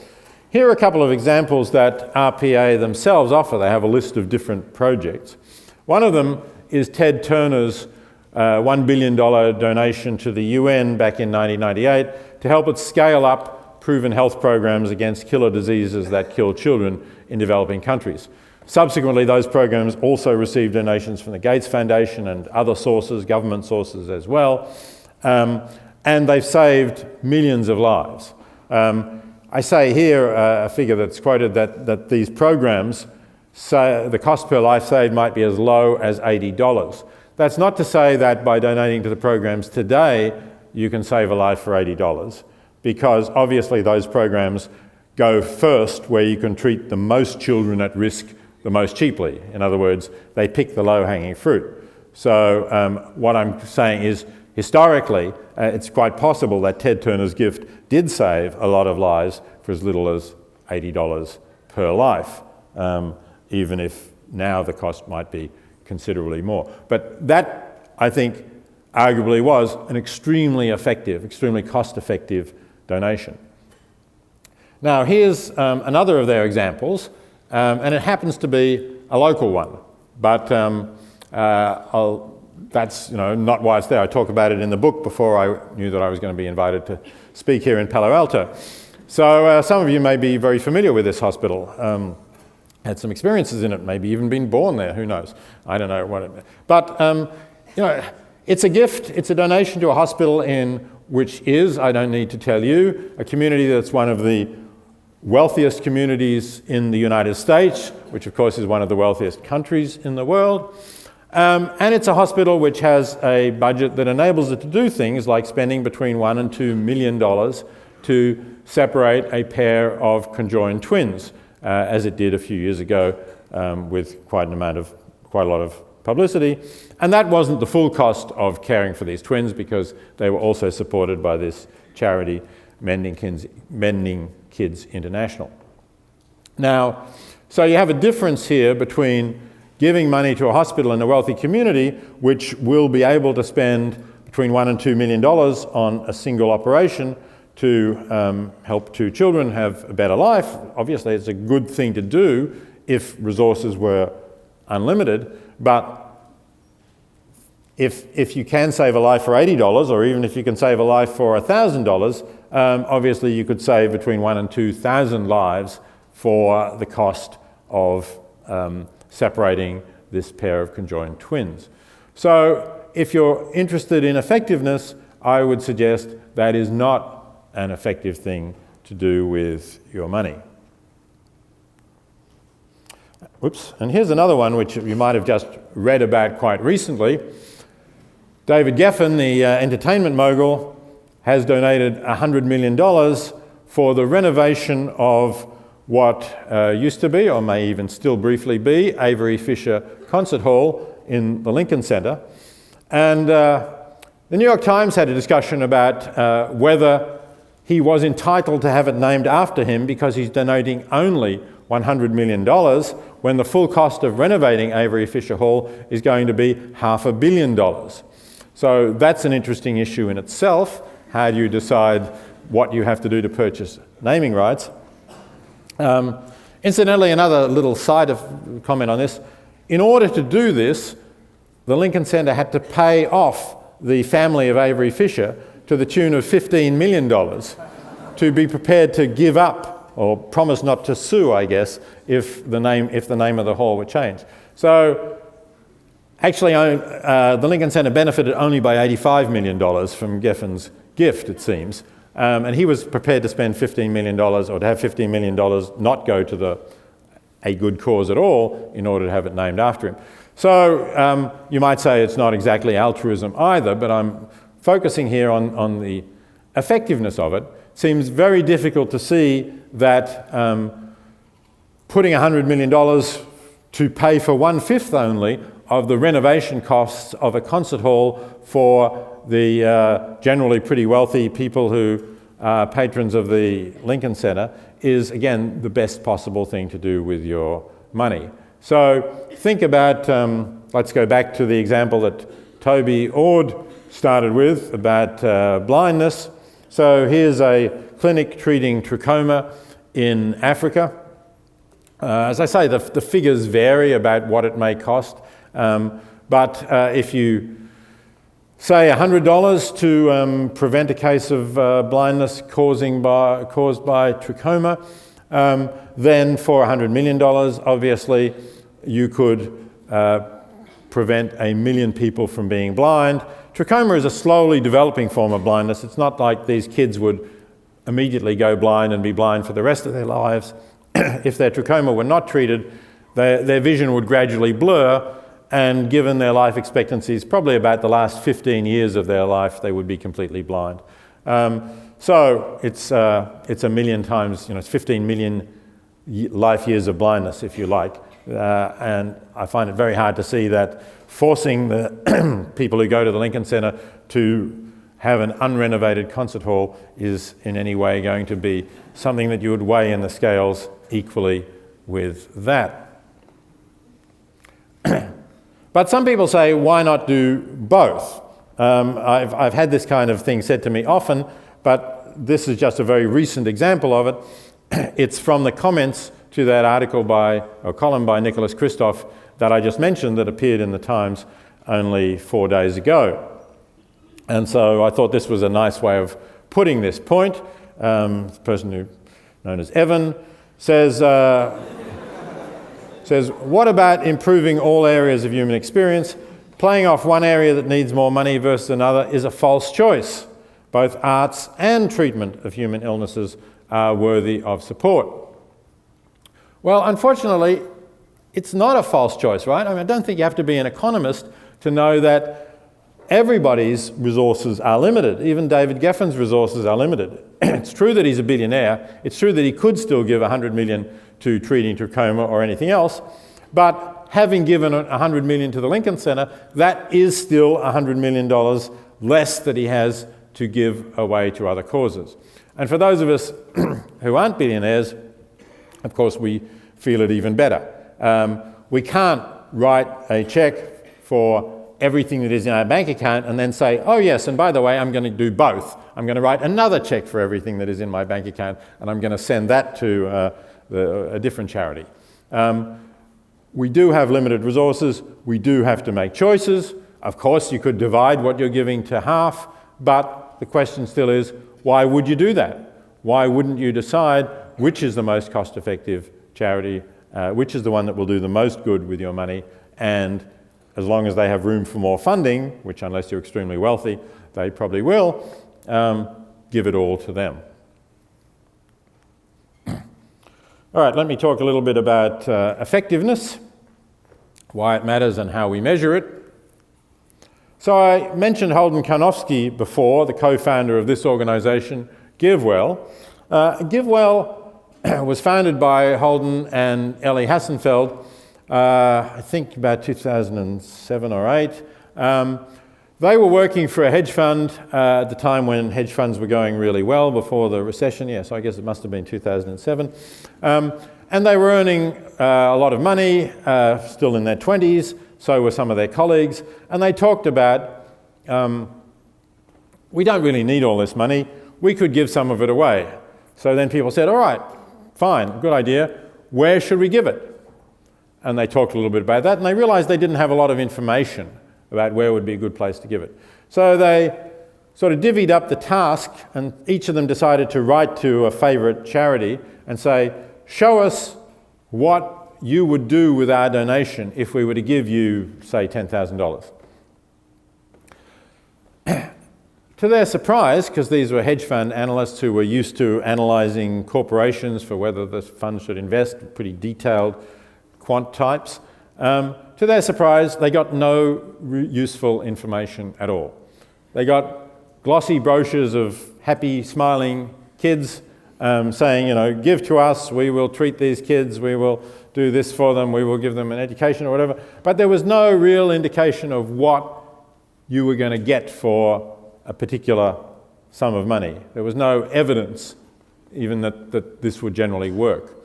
Here are a couple of examples that RPA themselves offer. They have a list of different projects. One of them is Ted Turner's $1 billion donation to the UN back in 1998 to help it scale up proven health programs against killer diseases that kill children in developing countries. Subsequently, those programs also received donations from the Gates Foundation and other sources, government sources as well, and they've saved millions of lives. I say here a figure that's quoted that these programs, say the cost per life saved might be as low as $80. That's not to say that by donating to the programs today, you can save a life for $80. Because obviously those programs go first where you can treat the most children at risk the most cheaply. In other words, they pick the low-hanging fruit. So what I'm saying is, historically, it's quite possible that Ted Turner's gift did save a lot of lives for as little as $80 per life, even if now the cost might be considerably more. But that, I think, arguably was an extremely effective, extremely cost-effective donation. Now here's another of their examples, and it happens to be a local one, but that's not why it's there. I talk about it in the book before I knew that I was going to be invited to speak here in Palo Alto. So some of you may be very familiar with this hospital, had some experiences in it, maybe even been born there, who knows. I don't know what it meant. But It's a gift, it's a donation to a hospital which is, I don't need to tell you, a community that's one of the wealthiest communities in the United States, which of course is one of the wealthiest countries in the world. And it's a hospital which has a budget that enables it to do things like spending between $1 and $2 million to separate a pair of conjoined twins, as it did a few years ago with quite a lot of publicity. And that wasn't the full cost of caring for these twins, because they were also supported by this charity, Mending Kids International. Now, so you have a difference here between giving money to a hospital in a wealthy community, which will be able to spend between $1 and $2 million on a single operation to help two children have a better life. Obviously, it's a good thing to do if resources were unlimited, but if you can save a life for $80, or even if you can save a life for $1,000, obviously you could save between 1,000 and 2,000 lives for the cost of separating this pair of conjoined twins. So if you're interested in effectiveness, I would suggest that is not an effective thing to do with your money. Whoops, and here's another one which you might have just read about quite recently. David Geffen, the entertainment mogul, has donated $100 million for the renovation of what used to be, or may even still briefly be, Avery Fisher Concert Hall in the Lincoln Center. And the New York Times had a discussion about whether he was entitled to have it named after him because he's donating only $100 million when the full cost of renovating Avery Fisher Hall is going to be $500 million. So that's an interesting issue in itself. How do you decide what you have to do to purchase naming rights? Incidentally, another little side comment on this. In order to do this, the Lincoln Center had to pay off the family of Avery Fisher to the tune of $15 million to be prepared to give up, or promise not to sue, I guess, if the name of the hall were changed. So actually, the Lincoln Center benefited only by $85 million from Geffen's gift, it seems. And he was prepared to spend $15 million, or to have $15 million not go to a good cause at all, in order to have it named after him. So you might say it's not exactly altruism either, but I'm focusing here on the effectiveness of it. It seems very difficult to see that putting $100 million to pay for 1/5 only of the renovation costs of a concert hall for the generally pretty wealthy people who are patrons of the Lincoln Center is, again, the best possible thing to do with your money. So think about, let's go back to the example that Toby Ord started with about blindness. So here's a clinic treating trachoma in Africa. As I say, the figures vary about what it may cost, but if you say $100 to prevent a case of blindness caused by trachoma, then for $100 million, obviously, you could prevent 1 million people from being blind. Trachoma is a slowly developing form of blindness. It's not like these kids would immediately go blind and be blind for the rest of their lives. If their trachoma were not treated, their vision would gradually blur, and given their life expectancies, probably about the last 15 years of their life, they would be completely blind. So it's 1 million times, it's 15 million life years of blindness, if you like. And I find it very hard to see that forcing the people who go to the Lincoln Center to have an unrenovated concert hall is in any way going to be something that you would weigh in the scales equally with that. But some people say, why not do both? I've had this kind of thing said to me often, but this is just a very recent example of it. It's from the comments to that column by Nicholas Kristof that I just mentioned that appeared in the Times only 4 days ago. And so I thought this was a nice way of putting this point. This person known as Evan says, what about improving all areas of human experience? playing off one area that needs more money versus another is a false choice. Both arts and treatment of human illnesses are worthy of support. Well, unfortunately, it's not a false choice, right? I mean, I don't think you have to be an economist to know that everybody's resources are limited. Even David Geffen's resources are limited. It's true that he's a billionaire. It's true that he could still give $100 million to treating trachoma or anything else. But having given $100 million to the Lincoln Center, that is still $100 million less that he has to give away to other causes. And for those of us who aren't billionaires, of course, we feel it even better. We can't write a check for everything that is in our bank account and then say, oh yes, and by the way, I'm going to do both. I'm going to write another check for everything that is in my bank account, and I'm going to send that to a different charity. We do have limited resources. We do have to make choices. Of course, you could divide what you're giving to half, but the question still is, why would you do that? Why wouldn't you decide which is the most cost-effective charity, which is the one that will do the most good with your money, and as long as they have room for more funding, which unless you're extremely wealthy, they probably will, give it all to them. All right, let me talk a little bit about effectiveness, why it matters and how we measure it. So I mentioned Holden Karnofsky before, the co-founder of this organization, GiveWell. GiveWell was founded by Holden and Elie Hassenfeld, I think about 2007 or 8. They were working for a hedge fund at the time when hedge funds were going really well before the recession. Yeah, so I guess it must have been 2007. And they were earning a lot of money, still in their 20s, so were some of their colleagues. And they talked about, we don't really need all this money, we could give some of it away. So then people said, all right, fine, good idea, where should we give it? And they talked a little bit about that, and they realized they didn't have a lot of information about where would be a good place to give it. So they sort of divvied up the task, and each of them decided to write to a favorite charity and say, show us what you would do with our donation if we were to give you, say, $10,000. To their surprise, because these were hedge fund analysts who were used to analysing corporations for whether the fund should invest, pretty detailed quant types, to their surprise, they got no useful information at all. They got glossy brochures of happy, smiling kids saying, you know, give to us, we will treat these kids, we will do this for them, we will give them an education or whatever. But there was no real indication of what you were going to get for a particular sum of money. There was no evidence even that this would generally work.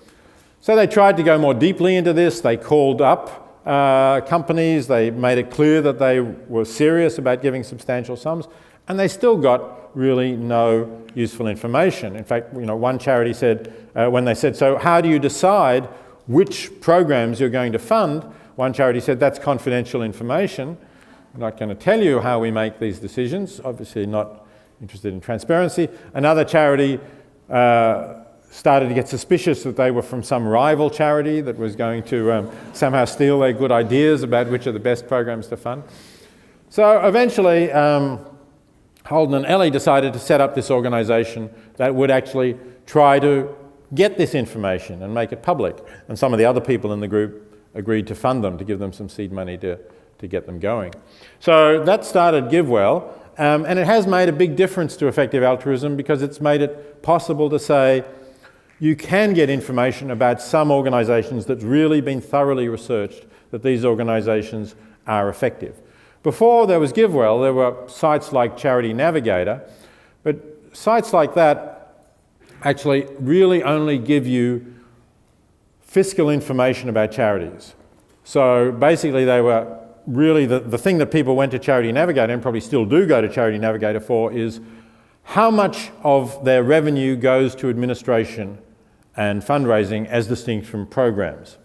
So they tried to go more deeply into this. They called up companies. They made it clear that they were serious about giving substantial sums, and they still got really no useful information. In fact, you know, one charity said, when they said, so how do you decide which programs you're going to fund? One charity said, that's confidential information. I'm not going to tell you how we make these decisions, obviously not interested in transparency. Another charity started to get suspicious that they were from some rival charity that was going to somehow steal their good ideas about which are the best programs to fund. So eventually, Holden and Elie decided to set up this organization that would actually try to get this information and make it public. And some of the other people in the group agreed to fund them, to give them some seed money to get them going. So that started GiveWell, and it has made a big difference to effective altruism because it's made it possible to say you can get information about some organizations that's really been thoroughly researched, that these organizations are effective. Before there was GiveWell, there were sites like Charity Navigator, but sites like that actually really only give you fiscal information about charities. So basically they were really the thing that people went to Charity Navigator and probably still do go to Charity Navigator for is how much of their revenue goes to administration and fundraising as distinct from programs.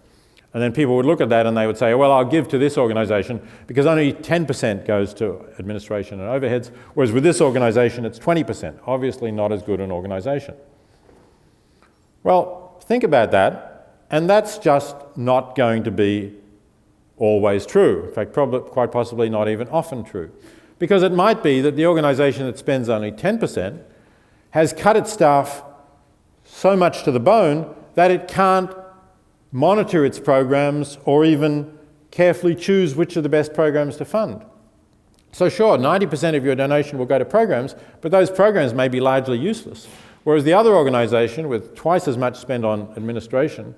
And then people would look at that and they would say, well, I'll give to this organisation because only 10% goes to administration and overheads, whereas with this organisation it's 20%. Obviously not as good an organisation. Well, think about that, and that's just not going to be always true. In fact, probably, quite possibly not even often true. Because it might be that the organisation that spends only 10% has cut its staff so much to the bone that it can't monitor its programs or even carefully choose which are the best programs to fund. So sure, 90% of your donation will go to programs, but those programs may be largely useless. Whereas the other organisation, with twice as much spent on administration,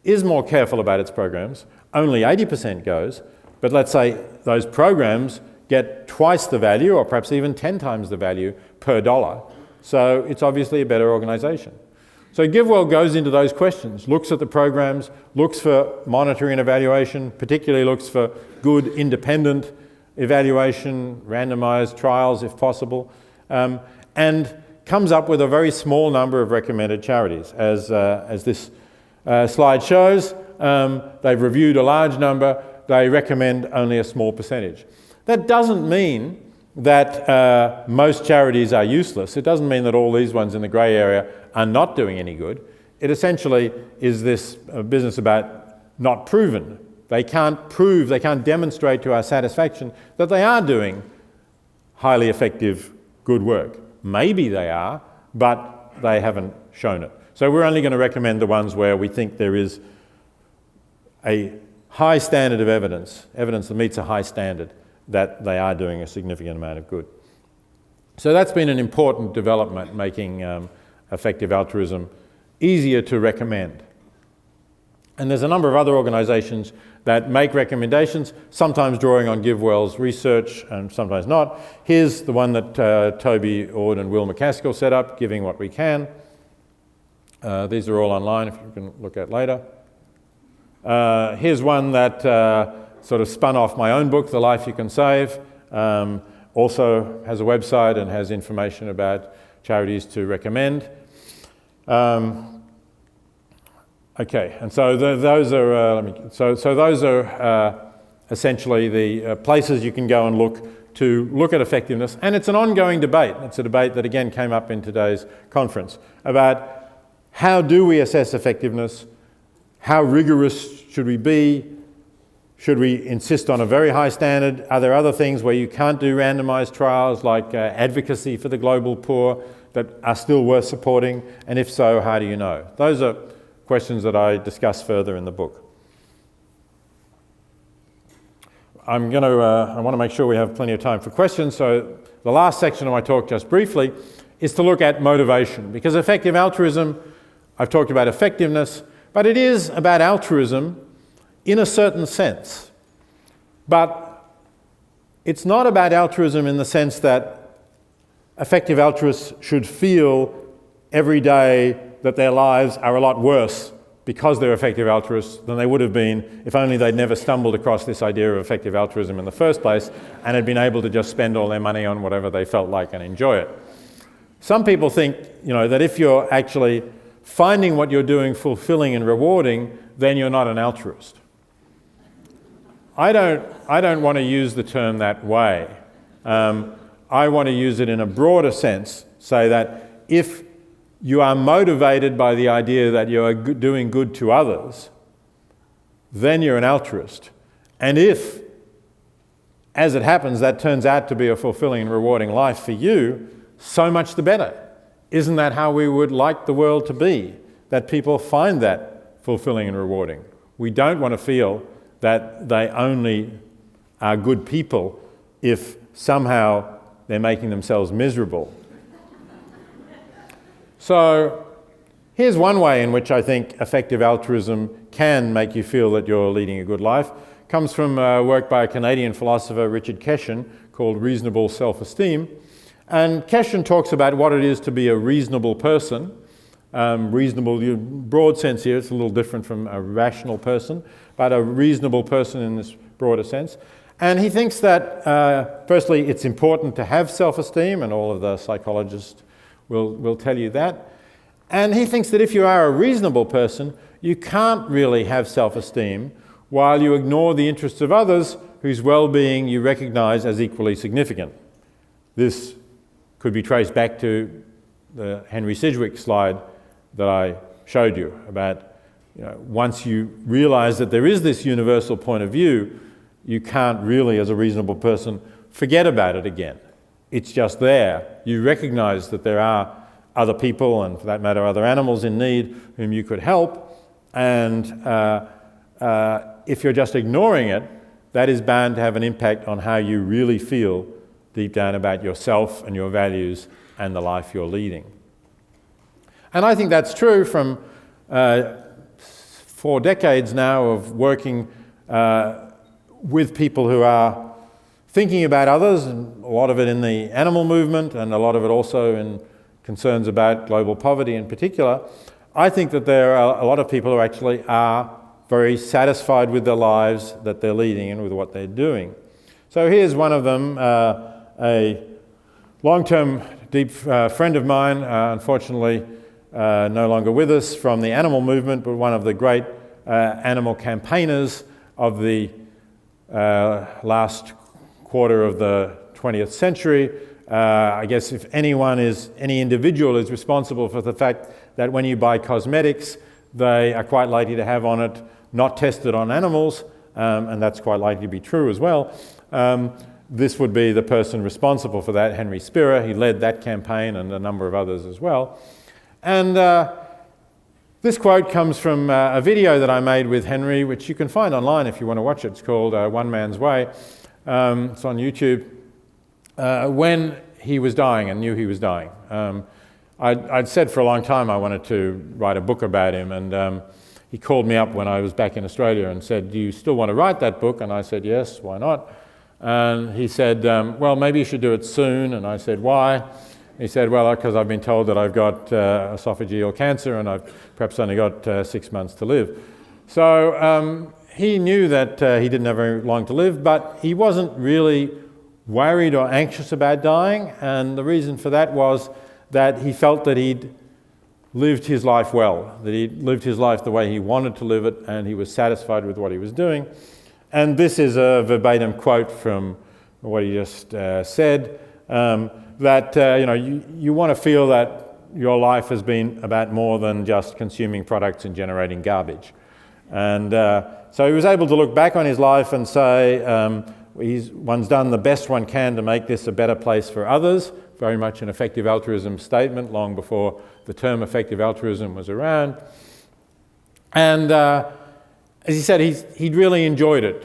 is more careful about its programs. Only 80% goes, but let's say those programs get twice the value, or perhaps even 10 times the value per dollar. So it's obviously a better organisation. So GiveWell goes into those questions, looks at the programs, looks for monitoring and evaluation, particularly looks for good independent evaluation, randomised trials if possible, and comes up with a very small number of recommended charities. As this slide shows, they've reviewed a large number, they recommend only a small percentage. That doesn't mean that most charities are useless. It doesn't mean that all these ones in the grey area are not doing any good. It essentially is this business about not proven. They can't prove, they can't demonstrate to our satisfaction that they are doing highly effective, good work. Maybe they are, but they haven't shown it. So we're only going to recommend the ones where we think there is a high standard of evidence that meets a high standard, that they are doing a significant amount of good. So that's been an important development, making effective altruism easier to recommend. And there's a number of other organisations that make recommendations, sometimes drawing on GiveWell's research and sometimes not. Here's the one that Toby Ord and Will McCaskill set up, Giving What We Can. These are all online if you can look at later. Here's one that sort of spun off my own book, The Life You Can Save. Also has a website and has information about charities to recommend. Okay, and so those are essentially the places you can go and look at effectiveness. And it's an ongoing debate. It's a debate that again came up in today's conference about how do we assess effectiveness? How rigorous should we be? Should we insist on a very high standard? Are there other things where you can't do randomized trials like advocacy for the global poor that are still worth supporting? And if so, how do you know? Those are questions that I discuss further in the book. I want to make sure we have plenty of time for questions, so the last section of my talk, just briefly, is to look at motivation, because effective altruism, I've talked about effectiveness, but it is about altruism in a certain sense. But it's not about altruism in the sense that effective altruists should feel every day that their lives are a lot worse because they're effective altruists than they would have been if only they'd never stumbled across this idea of effective altruism in the first place and had been able to just spend all their money on whatever they felt like and enjoy it. Some people think, that if you're actually finding what you're doing fulfilling and rewarding, then you're not an altruist. I don't want to use the term that way. I want to use it in a broader sense, say that if you are motivated by the idea that you are doing good to others, then you're an altruist. And if, as it happens, that turns out to be a fulfilling and rewarding life for you, so much the better. Isn't that how we would like the world to be? That people find that fulfilling and rewarding. We don't want to feel that they only are good people if somehow they're making themselves miserable. So here's one way in which I think effective altruism can make you feel that you're leading a good life. It comes from work by a Canadian philosopher, Richard Keshen, called Reasonable Self-Esteem. And Keshen talks about what it is to be a reasonable person. Reasonable, in broad sense here, it's a little different from a rational person, but a reasonable person in this broader sense. And he thinks that, firstly, it's important to have self-esteem, and all of the psychologists will tell you that. And he thinks that if you are a reasonable person, you can't really have self-esteem while you ignore the interests of others whose well-being you recognize as equally significant. This could be traced back to the Henry Sidgwick slide that I showed you about once you realize that there is this universal point of view, you can't really, as a reasonable person, forget about it again. It's just there. You recognize that there are other people, and for that matter, other animals in need whom you could help, and if you're just ignoring it, that is bound to have an impact on how you really feel deep down about yourself and your values and the life you're leading. And I think that's true from 4 decades now of working with people who are thinking about others, and a lot of it in the animal movement and a lot of it also in concerns about global poverty in particular. I think that there are a lot of people who actually are very satisfied with their lives that they're leading and with what they're doing. So here's one of them, a long-term deep friend of mine, unfortunately no longer with us, from the animal movement, but one of the great animal campaigners of the last quarter of the 20th century. I guess if any individual is responsible for the fact that when you buy cosmetics, they are quite likely to have on it not tested on animals, and that's quite likely to be true as well. This would be the person responsible for that, Henry Spira. He led that campaign and a number of others as well. And this quote comes from a video that I made with Henry, which you can find online if you want to watch it. It's called One Man's Way. It's on YouTube. When he was dying and knew he was dying. I'd said for a long time I wanted to write a book about him, and he called me up when I was back in Australia and said, "Do you still want to write that book?" And I said, "Yes, why not?" And he said, "Well, maybe you should do it soon." And I said, "Why?" He said, "Well, because I've been told that I've got esophageal cancer and I've perhaps only got 6 months to live." So he knew that he didn't have very long to live, but he wasn't really worried or anxious about dying, and the reason for that was that he felt that he'd lived his life well, that he'd lived his life the way he wanted to live it, and he was satisfied with what he was doing. And this is a verbatim quote from what he just said, that you want to feel that your life has been about more than just consuming products and generating garbage. And so he was able to look back on his life and say, one's done the best one can to make this a better place for others, very much an effective altruism statement long before the term effective altruism was around. And as he said, he'd really enjoyed it.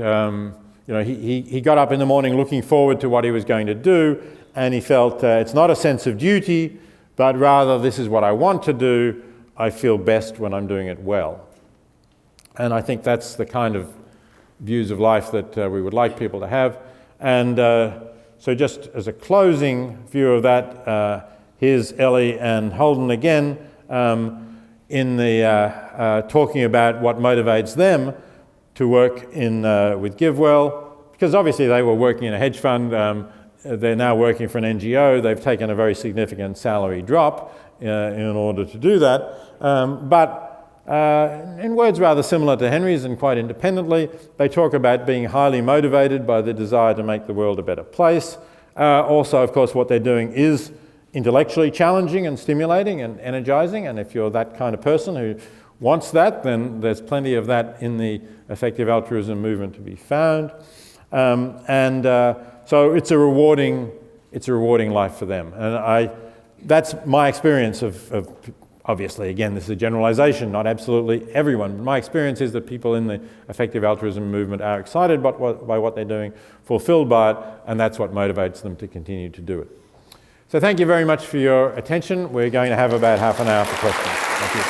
He got up in the morning looking forward to what he was going to do, and he felt it's not a sense of duty, but rather this is what I want to do. I feel best when I'm doing it well. And I think that's the kind of views of life that we would like people to have. And so just as a closing view of that, here's Elie and Holden again in the talking about what motivates them to work with GiveWell, because obviously they were working in a hedge fund. They're now working for an NGO. They've taken a very significant salary drop in order to do that. But in words rather similar to Henry's and quite independently, they talk about being highly motivated by the desire to make the world a better place. Also, of course, what they're doing is intellectually challenging and stimulating and energizing, and if you're that kind of person who wants that, then there's plenty of that in the effective altruism movement to be found. So it's a rewarding life for them. And that's my experience of obviously, again, this is a generalization, not absolutely everyone. But my experience is that people in the effective altruism movement are excited by what they're doing, fulfilled by it, and that's what motivates them to continue to do it. So thank you very much for your attention. We're going to have about half an hour for questions. Thank you.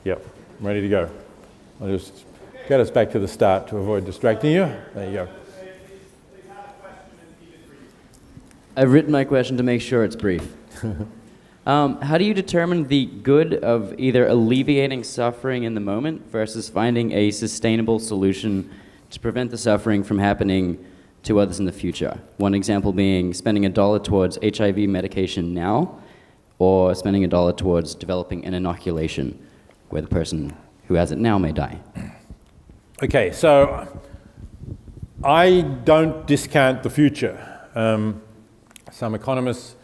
Yep, I'm ready to go. I'll just get us back to the start to avoid distracting you. There you go. I've written my question to make sure it's brief. How do you determine the good of either alleviating suffering in the moment versus finding a sustainable solution to prevent the suffering from happening to others in the future? One example being spending $1 towards HIV medication now, or spending $1 towards developing an inoculation where the person who has it now may die. Okay, so I don't discount the future. Some economists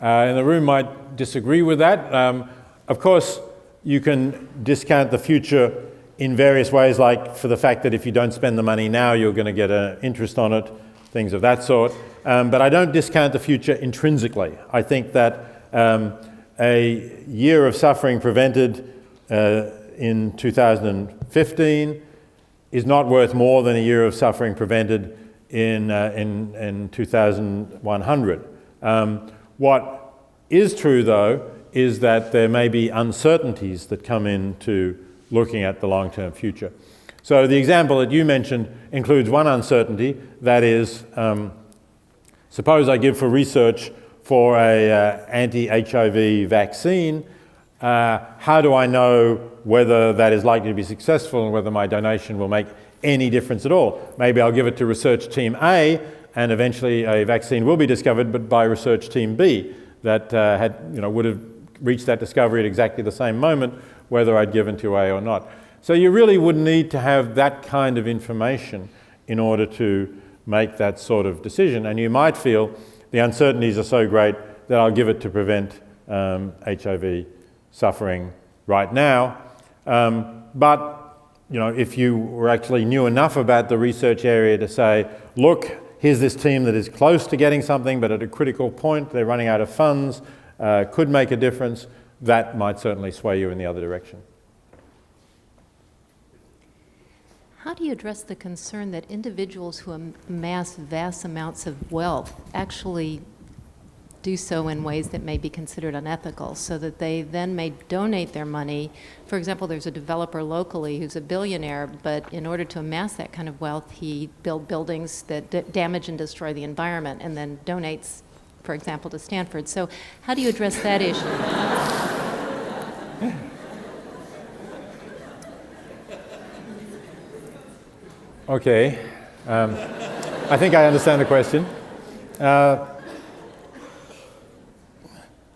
in the room might disagree with that. Of course, you can discount the future in various ways, like for the fact that if you don't spend the money now, you're going to get an interest on it, things of that sort. But I don't discount the future intrinsically. I think that a year of suffering prevented in 2015 is not worth more than a year of suffering prevented in 2100. What is true, though, is that there may be uncertainties that come into looking at the long-term future. So the example that you mentioned includes one uncertainty, that is, suppose I give for research for a anti-HIV vaccine, how do I know whether that is likely to be successful and whether my donation will make any difference at all? Maybe I'll give it to research team A, and eventually a vaccine will be discovered, but by research team B that would have reached that discovery at exactly the same moment, whether I'd given to A or not. So you really would need to have that kind of information in order to make that sort of decision. And you might feel the uncertainties are so great that I'll give it to prevent HIV suffering right now. But if you actually knew enough about the research area to say, look, here's this team that is close to getting something, but at a critical point, they're running out of funds, could make a difference, that might certainly sway you in the other direction. How do you address the concern that individuals who amass vast amounts of wealth actually do so in ways that may be considered unethical, so that they then may donate their money? For example, there's a developer locally who's a billionaire, but in order to amass that kind of wealth, he built buildings that damage and destroy the environment and then donates, for example, to Stanford. So how do you address that issue? Okay, I think I understand the question.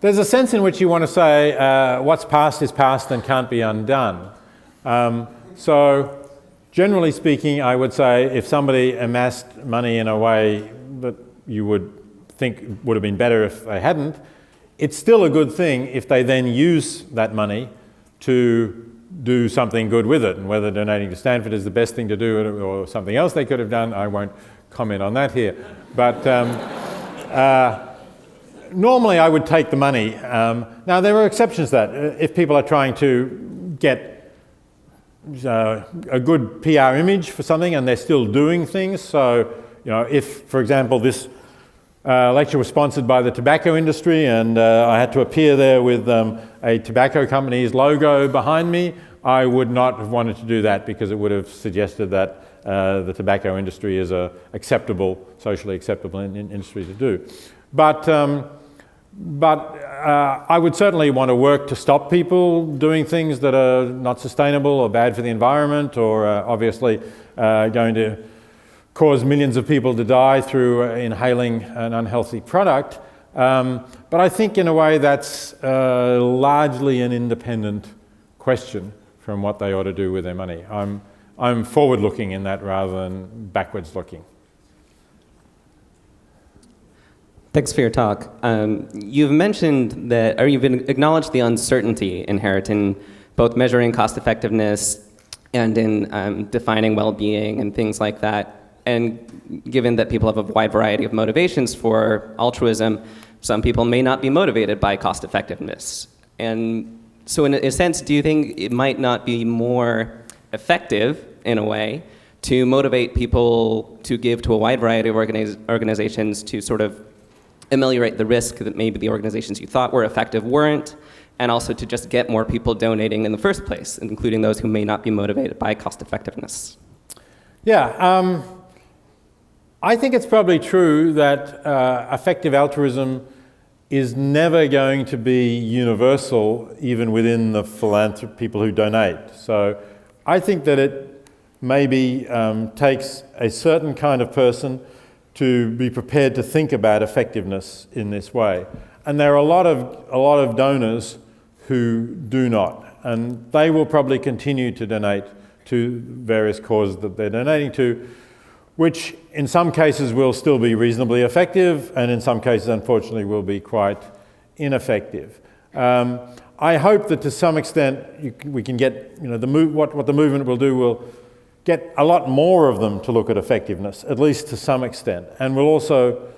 There's a sense in which you want to say what's past is past and can't be undone. So generally speaking, I would say if somebody amassed money in a way that you would think would have been better if they hadn't, it's still a good thing if they then use that money to do something good with it. And whether donating to Stanford is the best thing to do or something else they could have done, I won't comment on that here. But normally I would take the money. Now there are exceptions to that. If people are trying to get a good PR image for something and they're still doing things, so if, for example, this lecture was sponsored by the tobacco industry and I had to appear there with a tobacco company's logo behind me, I would not have wanted to do that because it would have suggested that the tobacco industry is a socially acceptable industry to do. But I would certainly want to work to stop people doing things that are not sustainable or bad for the environment or obviously going to cause millions of people to die through inhaling an unhealthy product. But I think in a way that's largely an independent question from what they ought to do with their money. I'm forward-looking in that rather than backwards-looking. Thanks for your talk. You've mentioned that, or you've acknowledged the uncertainty inherent in both measuring cost effectiveness and in defining well-being and things like that. And given that people have a wide variety of motivations for altruism, some people may not be motivated by cost effectiveness. And so in a sense, do you think it might not be more effective, in a way, to motivate people to give to a wide variety of organizations to sort of ameliorate the risk that maybe the organizations you thought were effective weren't, and also to just get more people donating in the first place, including those who may not be motivated by cost effectiveness? Yeah, I think it's probably true that effective altruism is never going to be universal, even within the people who donate. So I think that it maybe takes a certain kind of person to be prepared to think about effectiveness in this way. And there are a lot of donors who do not, and they will probably continue to donate to various causes that they're donating to, which in some cases will still be reasonably effective, and in some cases, unfortunately, will be quite ineffective. I hope that to some extent we can get, what the movement will do will get a lot more of them to look at effectiveness, at least to some extent, and will also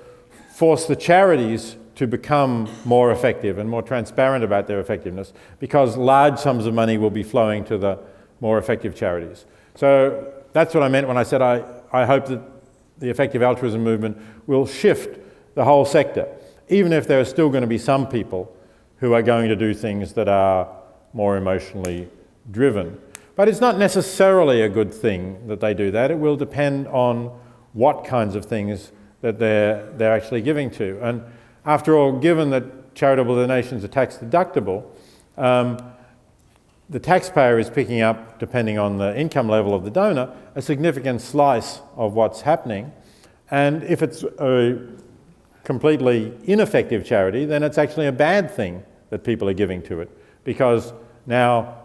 force the charities to become more effective and more transparent about their effectiveness, because large sums of money will be flowing to the more effective charities. So that's what I meant when I said I hope that the effective altruism movement will shift the whole sector, even if there are still going to be some people who are going to do things that are more emotionally driven. But it's not necessarily a good thing that they do that. It will depend on what kinds of things that they're actually giving to. And after all, given that charitable donations are tax deductible, the taxpayer is picking up, depending on the income level of the donor, a significant slice of what's happening. And if it's a completely ineffective charity, then it's actually a bad thing that people are giving to it, because now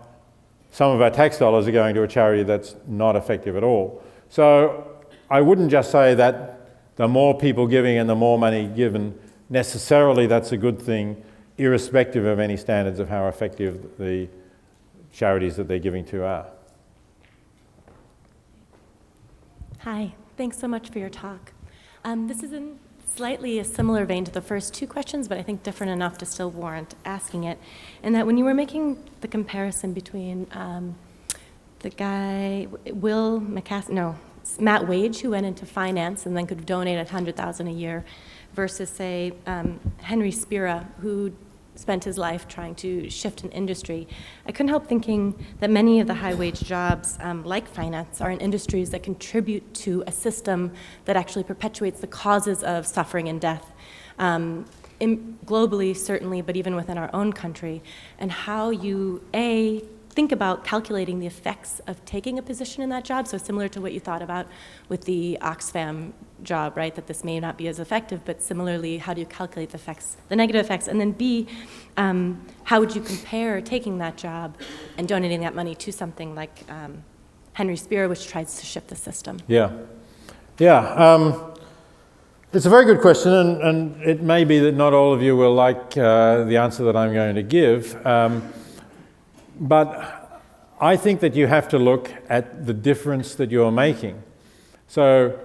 some of our tax dollars are going to a charity that's not effective at all. So I wouldn't just say that the more people giving and the more money given, necessarily that's a good thing, irrespective of any standards of how effective the charities that they're giving to are. Hi, thanks so much for your talk. This is in slightly a similar vein to the first two questions, but I think different enough to still warrant asking it. And that when you were making the comparison between the guy, Matt Wage, who went into finance and then could donate $100,000 a year, versus, say, Henry Spira, who spent his life trying to shift an industry, I couldn't help thinking that many of the high-wage jobs, like finance, are in industries that contribute to a system that actually perpetuates the causes of suffering and death, globally, certainly, but even within our own country, and how you, think about calculating the effects of taking a position in that job, so similar to what you thought about with the Oxfam job, right, that this may not be as effective, but similarly, how do you calculate the effects, the negative effects, and then B, how would you compare taking that job and donating that money to something like Henry Spira, which tries to shift the system? It's a very good question, and it may be that not all of you will like the answer that I'm going to give. But I think that you have to look at the difference that you're making. So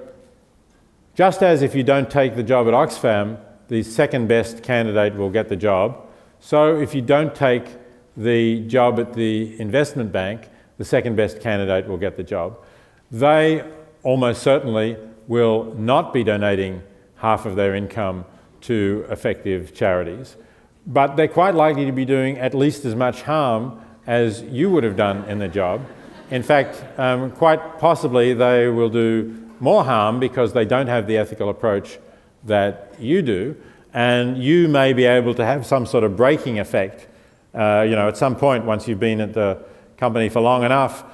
just as if you don't take the job at Oxfam, the second best candidate will get the job, so if you don't take the job at the investment bank, the second best candidate will get the job. They almost certainly will not be donating half of their income to effective charities, but they're quite likely to be doing at least as much harm as you would have done in the job. In fact, quite possibly they will do more harm because they don't have the ethical approach that you do, and you may be able to have some sort of braking effect. At some point, once you've been at the company for long enough,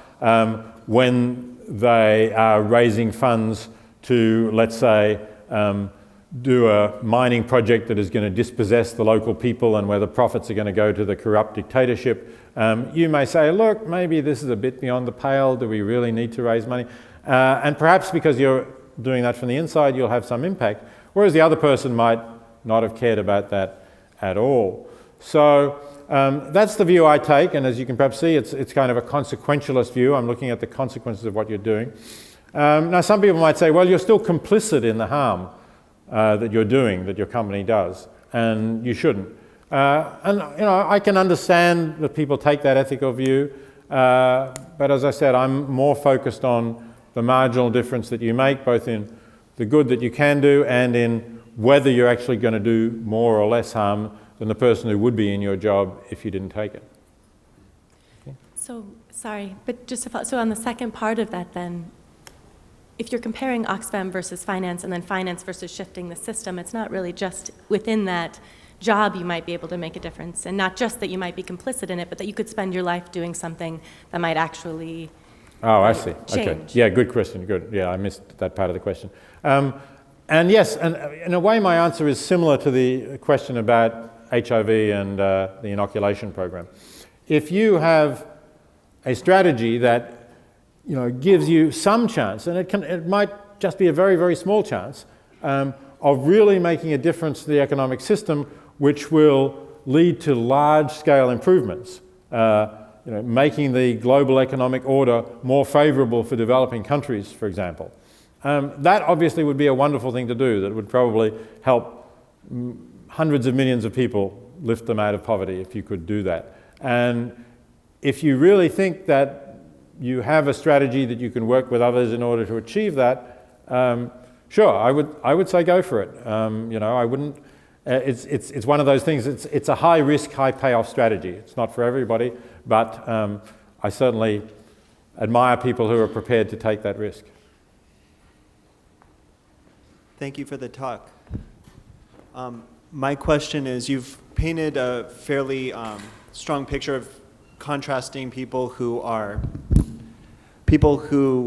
when they are raising funds to, let's say, do a mining project that is going to dispossess the local people and where the profits are going to go to the corrupt dictatorship, you may say, look, maybe this is a bit beyond the pale, do we really need to raise money? And perhaps because you're doing that from the inside, you'll have some impact, whereas the other person might not have cared about that at all. So that's the view I take, and as you can perhaps see, it's kind of a consequentialist view. I'm looking at the consequences of what you're doing. Now, some people might say, well, you're still complicit in the harm that you're doing, that your company does, and you shouldn't. I can understand that people take that ethical view, but as I said, I'm more focused on the marginal difference that you make, both in the good that you can do and in whether you're actually going to do more or less harm than the person who would be in your job if you didn't take it. Okay. So, sorry, but just to follow, so on the second part of that then, if you're comparing Oxfam versus finance and then finance versus shifting the system, it's not really just within that job you might be able to make a difference, and not just that you might be complicit in it, but that you could spend your life doing something that might actually I see. change. Okay. Yeah, good question. Good. Yeah, I missed that part of the question. And yes, and in a way my answer is similar to the question about HIV and the inoculation program. If you have a strategy that gives you some chance, and it might just be a very, very small chance, of really making a difference to the economic system, which will lead to large-scale improvements, making the global economic order more favorable for developing countries, for example. That obviously would be a wonderful thing to do. That would probably help hundreds of millions of people, lift them out of poverty if you could do that. And if you really think that you have a strategy that you can work with others in order to achieve that, sure, I would say go for it. I wouldn't. It's one of those things. It's a high risk, high payoff strategy. It's not for everybody, but I certainly admire people who are prepared to take that risk. Thank you for the talk. My question is, you've painted a fairly strong picture of contrasting people who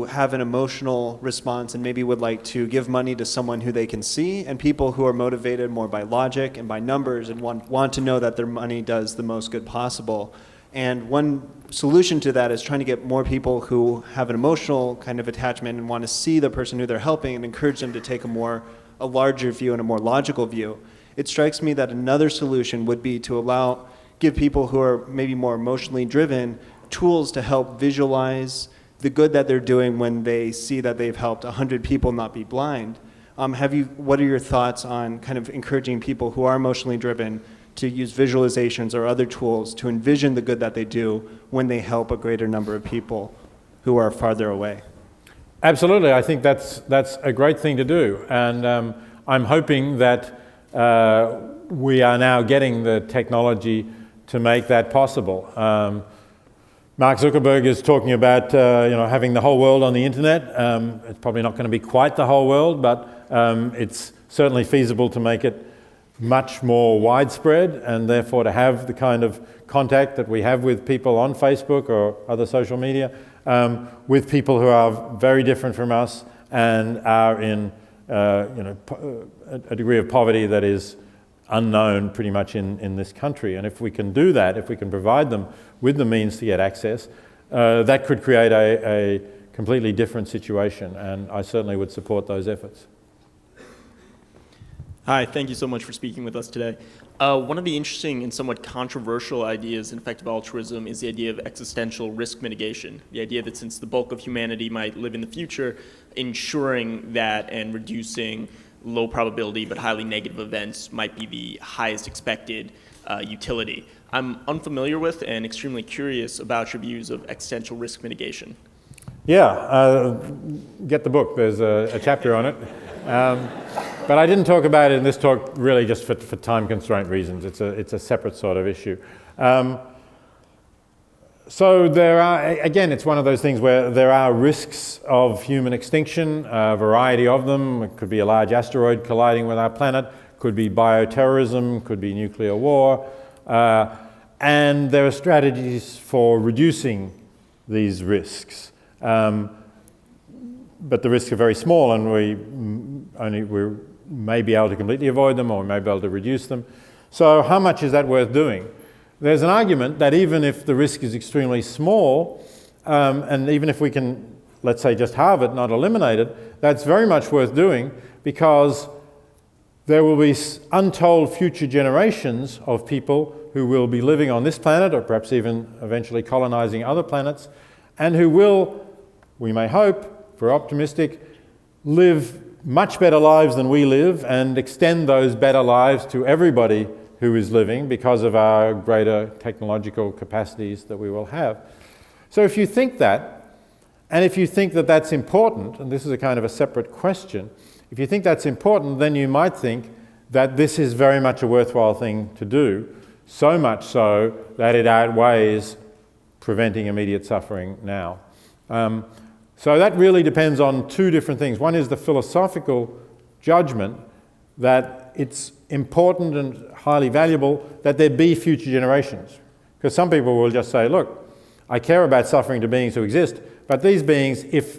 have an emotional response and maybe would like to give money to someone who they can see, and people who are motivated more by logic and by numbers and want to know that their money does the most good possible. And one solution to that is trying to get more people who have an emotional kind of attachment and want to see the person who they're helping and encourage them to take a larger view and a more logical view. It strikes me that another solution would be to give people who are maybe more emotionally driven tools to help visualize the good that they're doing when they see that they've helped 100 people not be blind. What are your thoughts on kind of encouraging people who are emotionally driven to use visualizations or other tools to envision the good that they do when they help a greater number of people who are farther away? Absolutely, I think that's a great thing to do, and I'm hoping that we are now getting the technology to make that possible. Mark Zuckerberg is talking about having the whole world on the internet. It's probably not going to be quite the whole world, but it's certainly feasible to make it much more widespread, and therefore to have the kind of contact that we have with people on Facebook or other social media, with people who are very different from us and are in a degree of poverty that is unknown pretty much in this country. And if we can do that, if we can provide them with the means to get access, that could create a completely different situation, and I certainly would support those efforts. Hi, thank you so much for speaking with us today. One of the interesting and somewhat controversial ideas in effective altruism is the idea of existential risk mitigation. The idea that since the bulk of humanity might live in the future, ensuring that and reducing low probability but highly negative events might be the highest expected utility. I'm unfamiliar with and extremely curious about your views of existential risk mitigation. Yeah, get the book. There's a chapter on it. But I didn't talk about it in this talk really just for time constraint reasons. It's a separate sort of issue. So there are, again, it's one of those things where there are risks of human extinction, a variety of them. It could be a large asteroid colliding with our planet, could be bioterrorism, could be nuclear war. And there are strategies for reducing these risks. But the risks are very small, and we may be able to completely avoid them, or we may be able to reduce them. So how much is that worth doing? There's an argument that even if the risk is extremely small, and even if we can, let's say, just halve it, not eliminate it, that's very much worth doing, because there will be untold future generations of people who will be living on this planet, or perhaps even eventually colonizing other planets, and who will, we may hope, if we're optimistic, live much better lives than we live, and extend those better lives to everybody who is living because of our greater technological capacities that we will have. So if you think that, and if you think that that's important, and this is a kind of a separate question, if you think that's important, then you might think that this is very much a worthwhile thing to do, so much so that it outweighs preventing immediate suffering now. So that really depends on two different things. One is the philosophical judgment that it's important and highly valuable that there be future generations. Because some people will just say, look, I care about suffering to beings who exist, but these beings, if,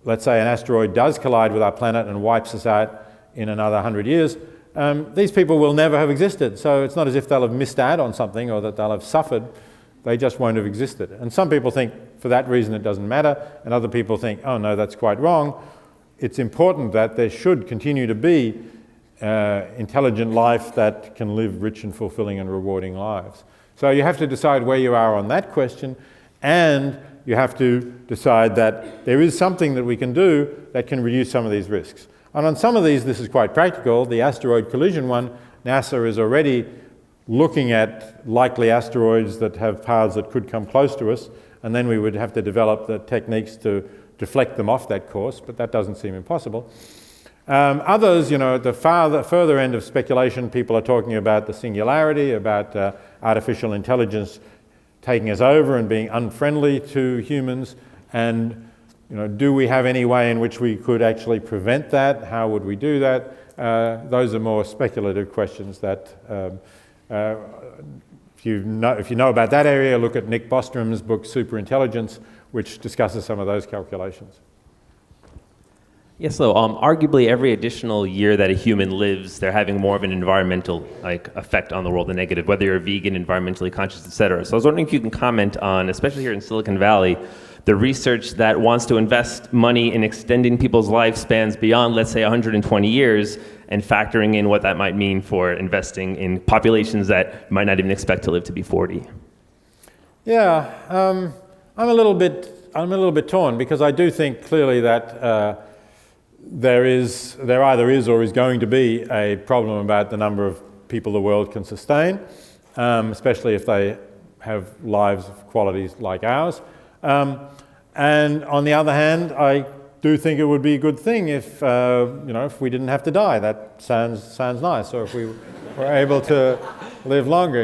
let's say, an asteroid does collide with our planet and wipes us out, in another 100 years, these people will never have existed. So it's not as if they'll have missed out on something or that they'll have suffered. They just won't have existed. And some people think for that reason it doesn't matter, and other people think, oh no, that's quite wrong. It's important that there should continue to be intelligent life that can live rich and fulfilling and rewarding lives. So you have to decide where you are on that question, and you have to decide that there is something that we can do that can reduce some of these risks. And on some of these, this is quite practical. The asteroid collision one, NASA is already looking at likely asteroids that have paths that could come close to us, and then we would have to develop the techniques to deflect them off that course, but that doesn't seem impossible. Others, at the further end of speculation, people are talking about the singularity, about artificial intelligence taking us over and being unfriendly to humans, and do we have any way in which we could actually prevent that? How would we do that? Those are more speculative questions that, if you know about that area, look at Nick Bostrom's book Superintelligence, which discusses some of those calculations. Yes, so arguably every additional year that a human lives, they're having more of an environmental effect on the world, the negative, whether you're vegan, environmentally conscious, et cetera. So I was wondering if you can comment on, especially here in Silicon Valley, the research that wants to invest money in extending people's lifespans beyond, let's say, 120 years, and factoring in what that might mean for investing in populations that might not even expect to live to be 40. Yeah, I'm a little bit torn, because I do think clearly that there either is or is going to be a problem about the number of people the world can sustain, especially if they have lives of qualities like ours. And on the other hand, I do think it would be a good thing if if we didn't have to die. That sounds nice. Or if we were able to live longer.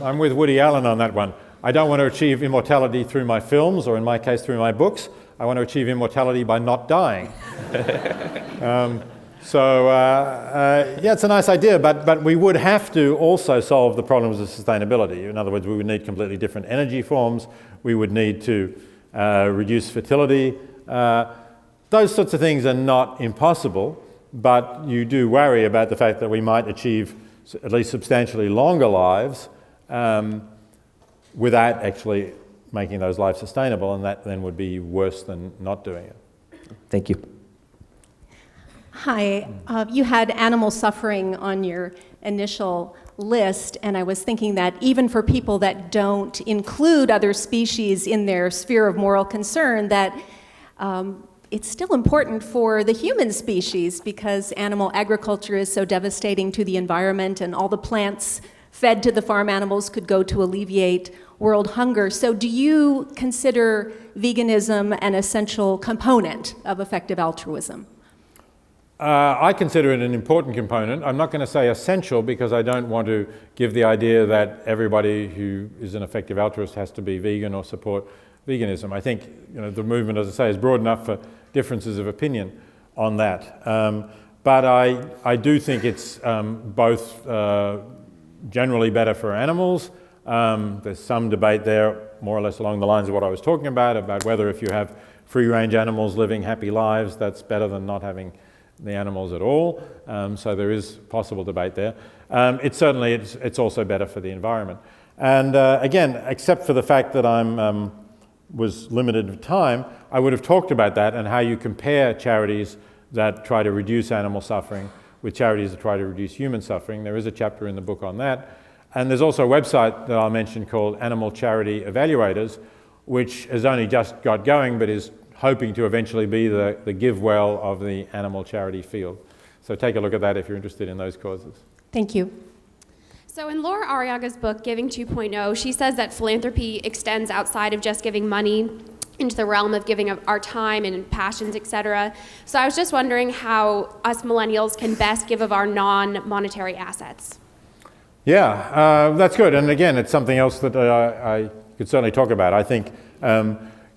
I'm with Woody Allen on that one. I don't want to achieve immortality through my films, or in my case through my books. I want to achieve immortality by not dying. Yeah, it's a nice idea, but we would have to also solve the problems of sustainability. In other words, we would need completely different energy forms. We would need to reduce fertility. Those sorts of things are not impossible, but you do worry about the fact that we might achieve at least substantially longer lives without actually making those lives sustainable, and that then would be worse than not doing it. Thank you. Hi, you had animal suffering on your initial list, and I was thinking that even for people that don't include other species in their sphere of moral concern, that it's still important for the human species, because animal agriculture is so devastating to the environment, and all the plants fed to the farm animals could go to alleviate world hunger. So do you consider veganism an essential component of effective altruism? I consider it an important component. I'm not going to say essential, because I don't want to give the idea that everybody who is an effective altruist has to be vegan or support veganism. I think the movement, as I say, is broad enough for differences of opinion on that. But I do think it's both generally better for animals. There's some debate there, more or less along the lines of what I was talking about whether if you have free-range animals living happy lives, that's better than not having the animals at all. So there is possible debate there. It's also better for the environment. And again, except for the fact that I was limited of time, I would have talked about that and how you compare charities that try to reduce animal suffering with charities that try to reduce human suffering. There is a chapter in the book on that. And there's also a website that I'll mention called Animal Charity Evaluators, which has only just got going but is hoping to eventually be the give well of the animal charity field. So take a look at that if you're interested in those causes. Thank you. So in Laura Arriaga's book, Giving 2.0, she says that philanthropy extends outside of just giving money into the realm of giving of our time and passions, etc. So I was just wondering how us millennials can best give of our non-monetary assets. Yeah, that's good. And again, it's something else that I could certainly talk about. I think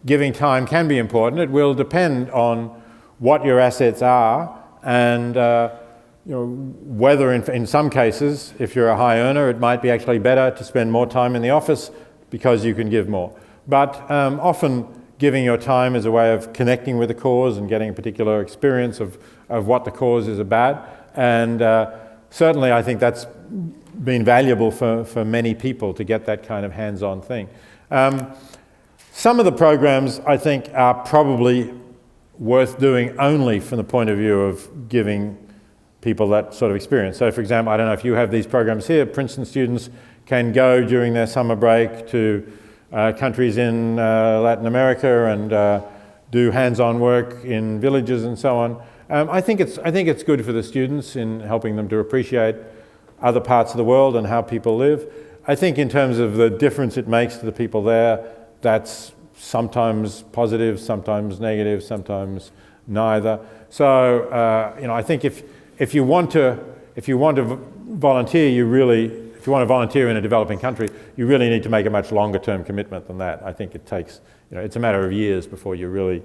giving time can be important. It will depend on what your assets are and whether in some cases, if you're a high earner, it might be actually better to spend more time in the office because you can give more. But often giving your time is a way of connecting with the cause and getting a particular experience of what the cause is about. And certainly I think that's been valuable for many people to get that kind of hands-on thing. Some of the programs, I think, are probably worth doing only from the point of view of giving people that sort of experience. So, for example, I don't know if you have these programs here, Princeton students can go during their summer break to countries in Latin America and do hands-on work in villages and so on. I think it's good for the students in helping them to appreciate other parts of the world and how people live. I think in terms of the difference it makes to the people there, that's sometimes positive, sometimes negative, sometimes neither. So I think if you want to volunteer, if you want to volunteer in a developing country, you really need to make a much longer term commitment than that. I think it takes, it's a matter of years before you're really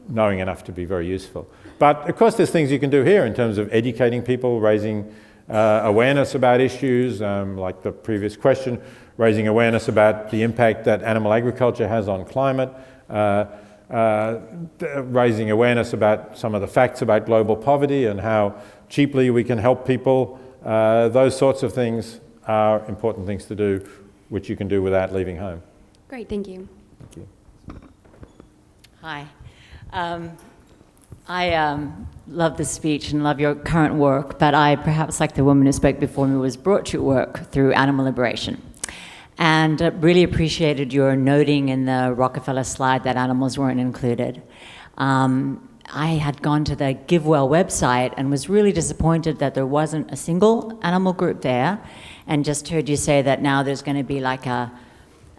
knowing enough to be very useful. But of course there's things you can do here in terms of educating people, raising awareness about issues, like the previous question, raising awareness about the impact that animal agriculture has on climate, raising awareness about some of the facts about global poverty and how cheaply we can help people. Those sorts of things are important things to do, which you can do without leaving home. Great, thank you. Thank you. Hi. I love the speech and love your current work, but I, perhaps like the woman who spoke before me, was brought to work through animal liberation. And really appreciated your noting in the Rockefeller slide that animals weren't included. I had gone to the GiveWell website and was really disappointed that there wasn't a single animal group there, and just heard you say that now there's going to be like a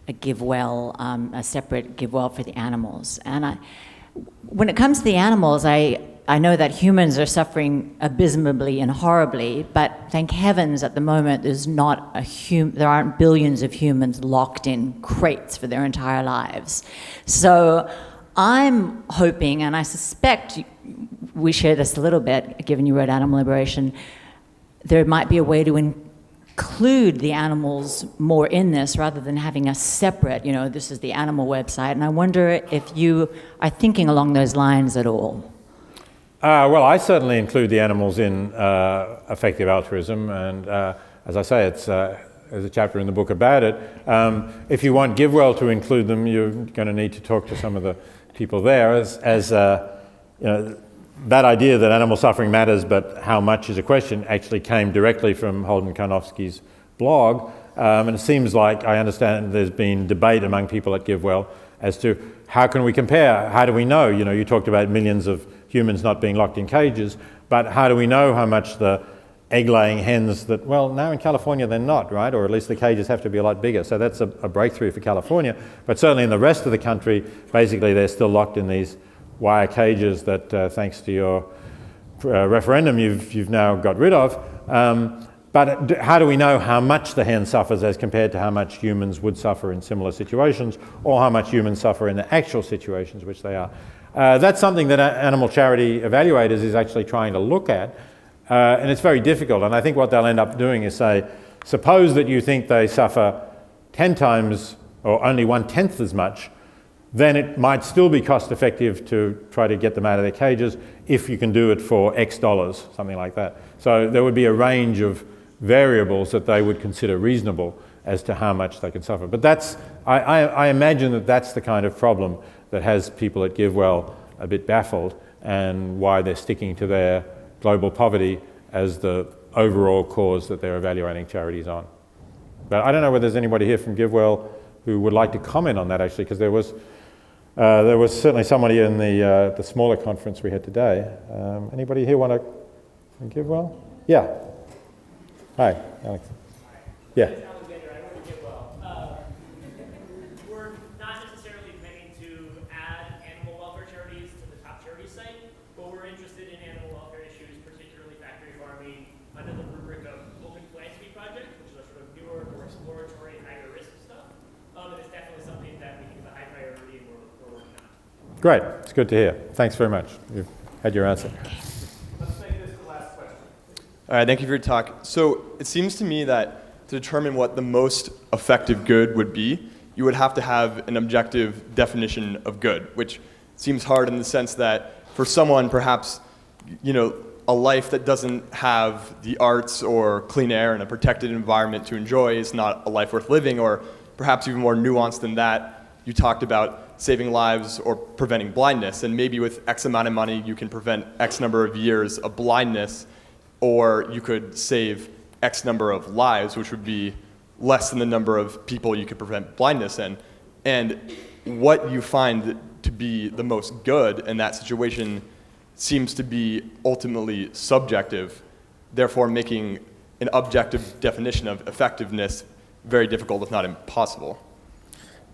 GiveWell, a separate GiveWell for the animals. And when it comes to the animals, I know that humans are suffering abysmally and horribly, but thank heavens at the moment there aren't billions of humans locked in crates for their entire lives. So I'm hoping, and I suspect we share this a little bit, given you wrote Animal Liberation, there might be a way to include the animals more in this rather than having a separate, this is the animal website. And I wonder if you are thinking along those lines at all. Well, I certainly include the animals in Effective Altruism, and as I say, there's a chapter in the book about it. If you want GiveWell to include them, you're going to need to talk to some of the people there. That idea that animal suffering matters, but how much is a question, actually came directly from Holden Karnofsky's blog. And it seems like, I understand there's been debate among people at GiveWell as to how can we compare? How do we know? You talked about millions of humans not being locked in cages, but how do we know how much the egg-laying hens that, well, now in California they're not, right? Or at least the cages have to be a lot bigger. So that's a breakthrough for California. But certainly in the rest of the country, basically they're still locked in these wire cages that, thanks to your referendum, you've now got rid of. But how do we know how much the hen suffers as compared to how much humans would suffer in similar situations, or how much humans suffer in the actual situations, which they are? That's something that animal charity evaluators is actually trying to look at, and it's very difficult. And I think what they'll end up doing is say, suppose that you think they suffer 10 times or only 1/10 as much, then it might still be cost effective to try to get them out of their cages if you can do it for X dollars, something like that. So there would be a range of variables that they would consider reasonable as to how much they can suffer. But I imagine that that's the kind of problem that has people at GiveWell a bit baffled, and why they're sticking to their global poverty as the overall cause that they're evaluating charities on. But I don't know whether there's anybody here from GiveWell who would like to comment on that, actually, because there was certainly somebody in the smaller conference we had today. Anybody here want to from GiveWell? Yeah. Hi, Alex. Yeah. We're not necessarily planning to add animal welfare charities to the top charity site, but we're interested in animal welfare issues, particularly factory farming, under the rubric of Open Philanthropy Project, which is a sort of newer, more exploratory, higher risk stuff. And it's definitely something that we think is a high priority and we're working on. Great, it's good to hear. Thanks very much. You've had your answer. Let's make this the last question. All right, thank you for your talk. So it seems to me that to determine what the most effective good would be, you would have to have an objective definition of good, which seems hard in the sense that for someone, perhaps, a life that doesn't have the arts or clean air and a protected environment to enjoy is not a life worth living, or perhaps even more nuanced than that, you talked about saving lives or preventing blindness, and maybe with X amount of money you can prevent X number of years of blindness, or you could save X number of lives, which would be less than the number of people you could prevent blindness in. And what you find to be the most good in that situation seems to be ultimately subjective, therefore making an objective definition of effectiveness very difficult, if not impossible.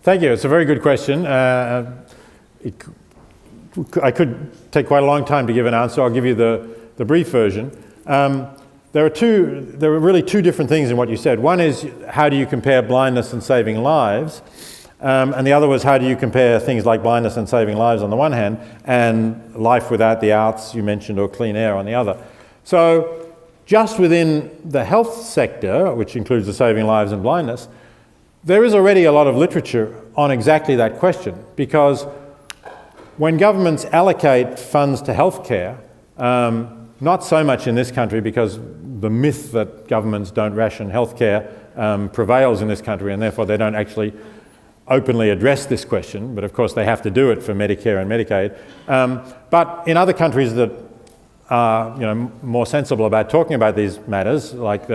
Thank you. It's a very good question. I could take quite a long time to give an answer. I'll give you the brief version. There are really two different things in what you said. One is, how do you compare blindness and saving lives? And the other was, how do you compare things like blindness and saving lives on the one hand, and life without the arts you mentioned, or clean air on the other. So just within the health sector, which includes the saving lives and blindness, there is already a lot of literature on exactly that question, because when governments allocate funds to healthcare, not so much in this country, because the myth that governments don't ration healthcare prevails in this country, and therefore they don't actually openly address this question, but of course they have to do it for Medicare and Medicaid. But in other countries that are more sensible about talking about these matters, like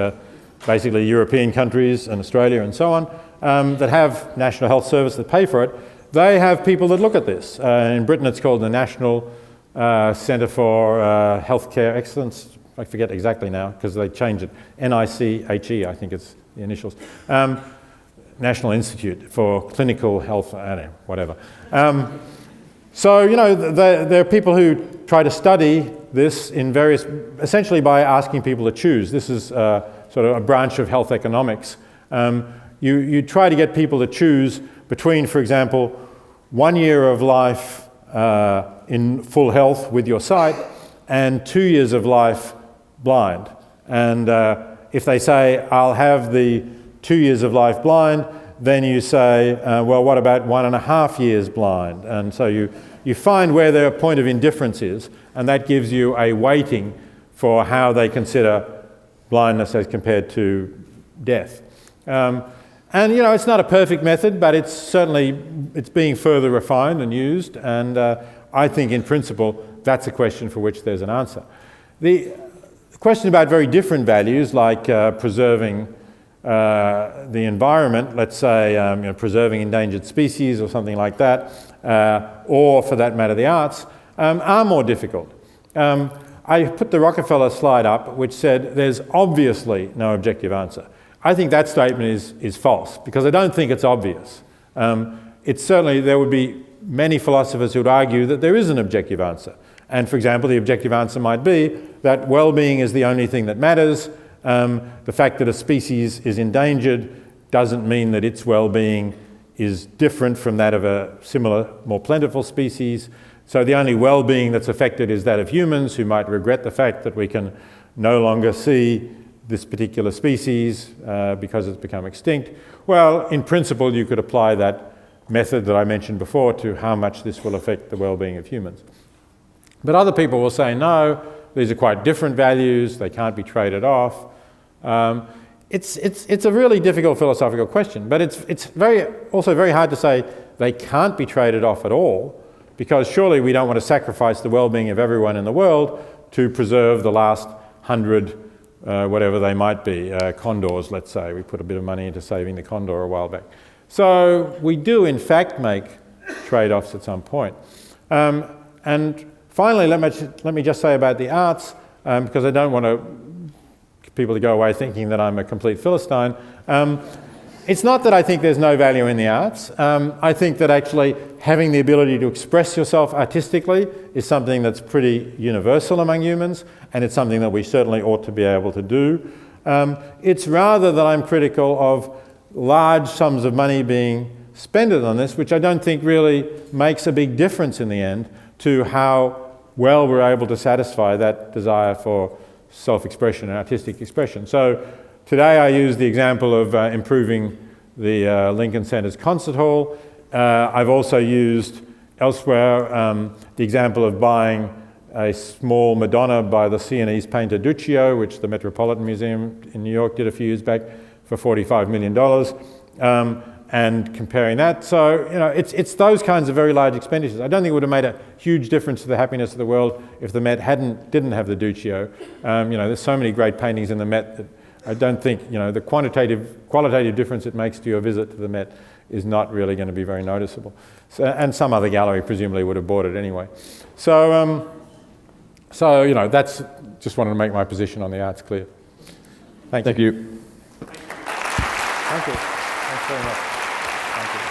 basically European countries and Australia and so on, that have National Health Service that pay for it, they have people that look at this. In Britain it's called the National Centre for Healthcare Excellence. I forget exactly now because they changed it. NICHE, I think it's the initials. National Institute for Clinical Health, I don't know, whatever. So, there are people who try to study this in various, essentially by asking people to choose. This is sort of a branch of health economics. You try to get people to choose between, for example, 1 year of life in full health with your sight and 2 years of life blind. And if they say, I'll have the 2 years of life blind, then you say, well, what about 1.5 years blind? And so you find where their point of indifference is, and that gives you a weighting for how they consider blindness as compared to death. And it's not a perfect method, but it's being further refined and used, and I think in principle that's a question for which there's an answer. The question about very different values, like preserving the environment, let's say preserving endangered species or something like that, or for that matter the arts, are more difficult. I put the Rockefeller slide up which said there's obviously no objective answer. I think that statement is false, because I don't think it's obvious. It's certainly, there would be many philosophers who would argue that there is an objective answer. And for example, the objective answer might be that well-being is the only thing that matters. The fact that a species is endangered doesn't mean that its well-being is different from that of a similar, more plentiful species. So the only well-being that's affected is that of humans, who might regret the fact that we can no longer see this particular species because it's become extinct. Well, in principle, you could apply that method that I mentioned before to how much this will affect the well-being of humans. But other people will say, no, these are quite different values, they can't be traded off. It's a really difficult philosophical question, but it's also very hard to say they can't be traded off at all, because surely we don't want to sacrifice the well-being of everyone in the world to preserve the last 100, whatever they might be, condors, let's say. We put a bit of money into saving the condor a while back. So we do, in fact, make trade-offs at some point. And finally, let me just say about the arts, because I don't want people to go away thinking that I'm a complete Philistine. It's not that I think there's no value in the arts. I think that actually having the ability to express yourself artistically is something that's pretty universal among humans, and it's something that we certainly ought to be able to do. It's rather that I'm critical of large sums of money being spent on this, which I don't think really makes a big difference in the end to how well we're able to satisfy that desire for self-expression and artistic expression. So today I used the example of improving the Lincoln Center's concert hall. I've also used elsewhere the example of buying a small Madonna by the Sienese painter Duccio, which the Metropolitan Museum in New York did a few years back for $45 million, and comparing that. So, it's those kinds of very large expenditures. I don't think it would have made a huge difference to the happiness of the world if the Met didn't have the Duccio. There's so many great paintings in the Met that I don't think, the qualitative difference it makes to your visit to the Met is not really going to be very noticeable. So, and some other gallery presumably would have bought it anyway. So that's just wanted to make my position on the arts clear. Thank you. Thank you. Thanks very much. Thank you.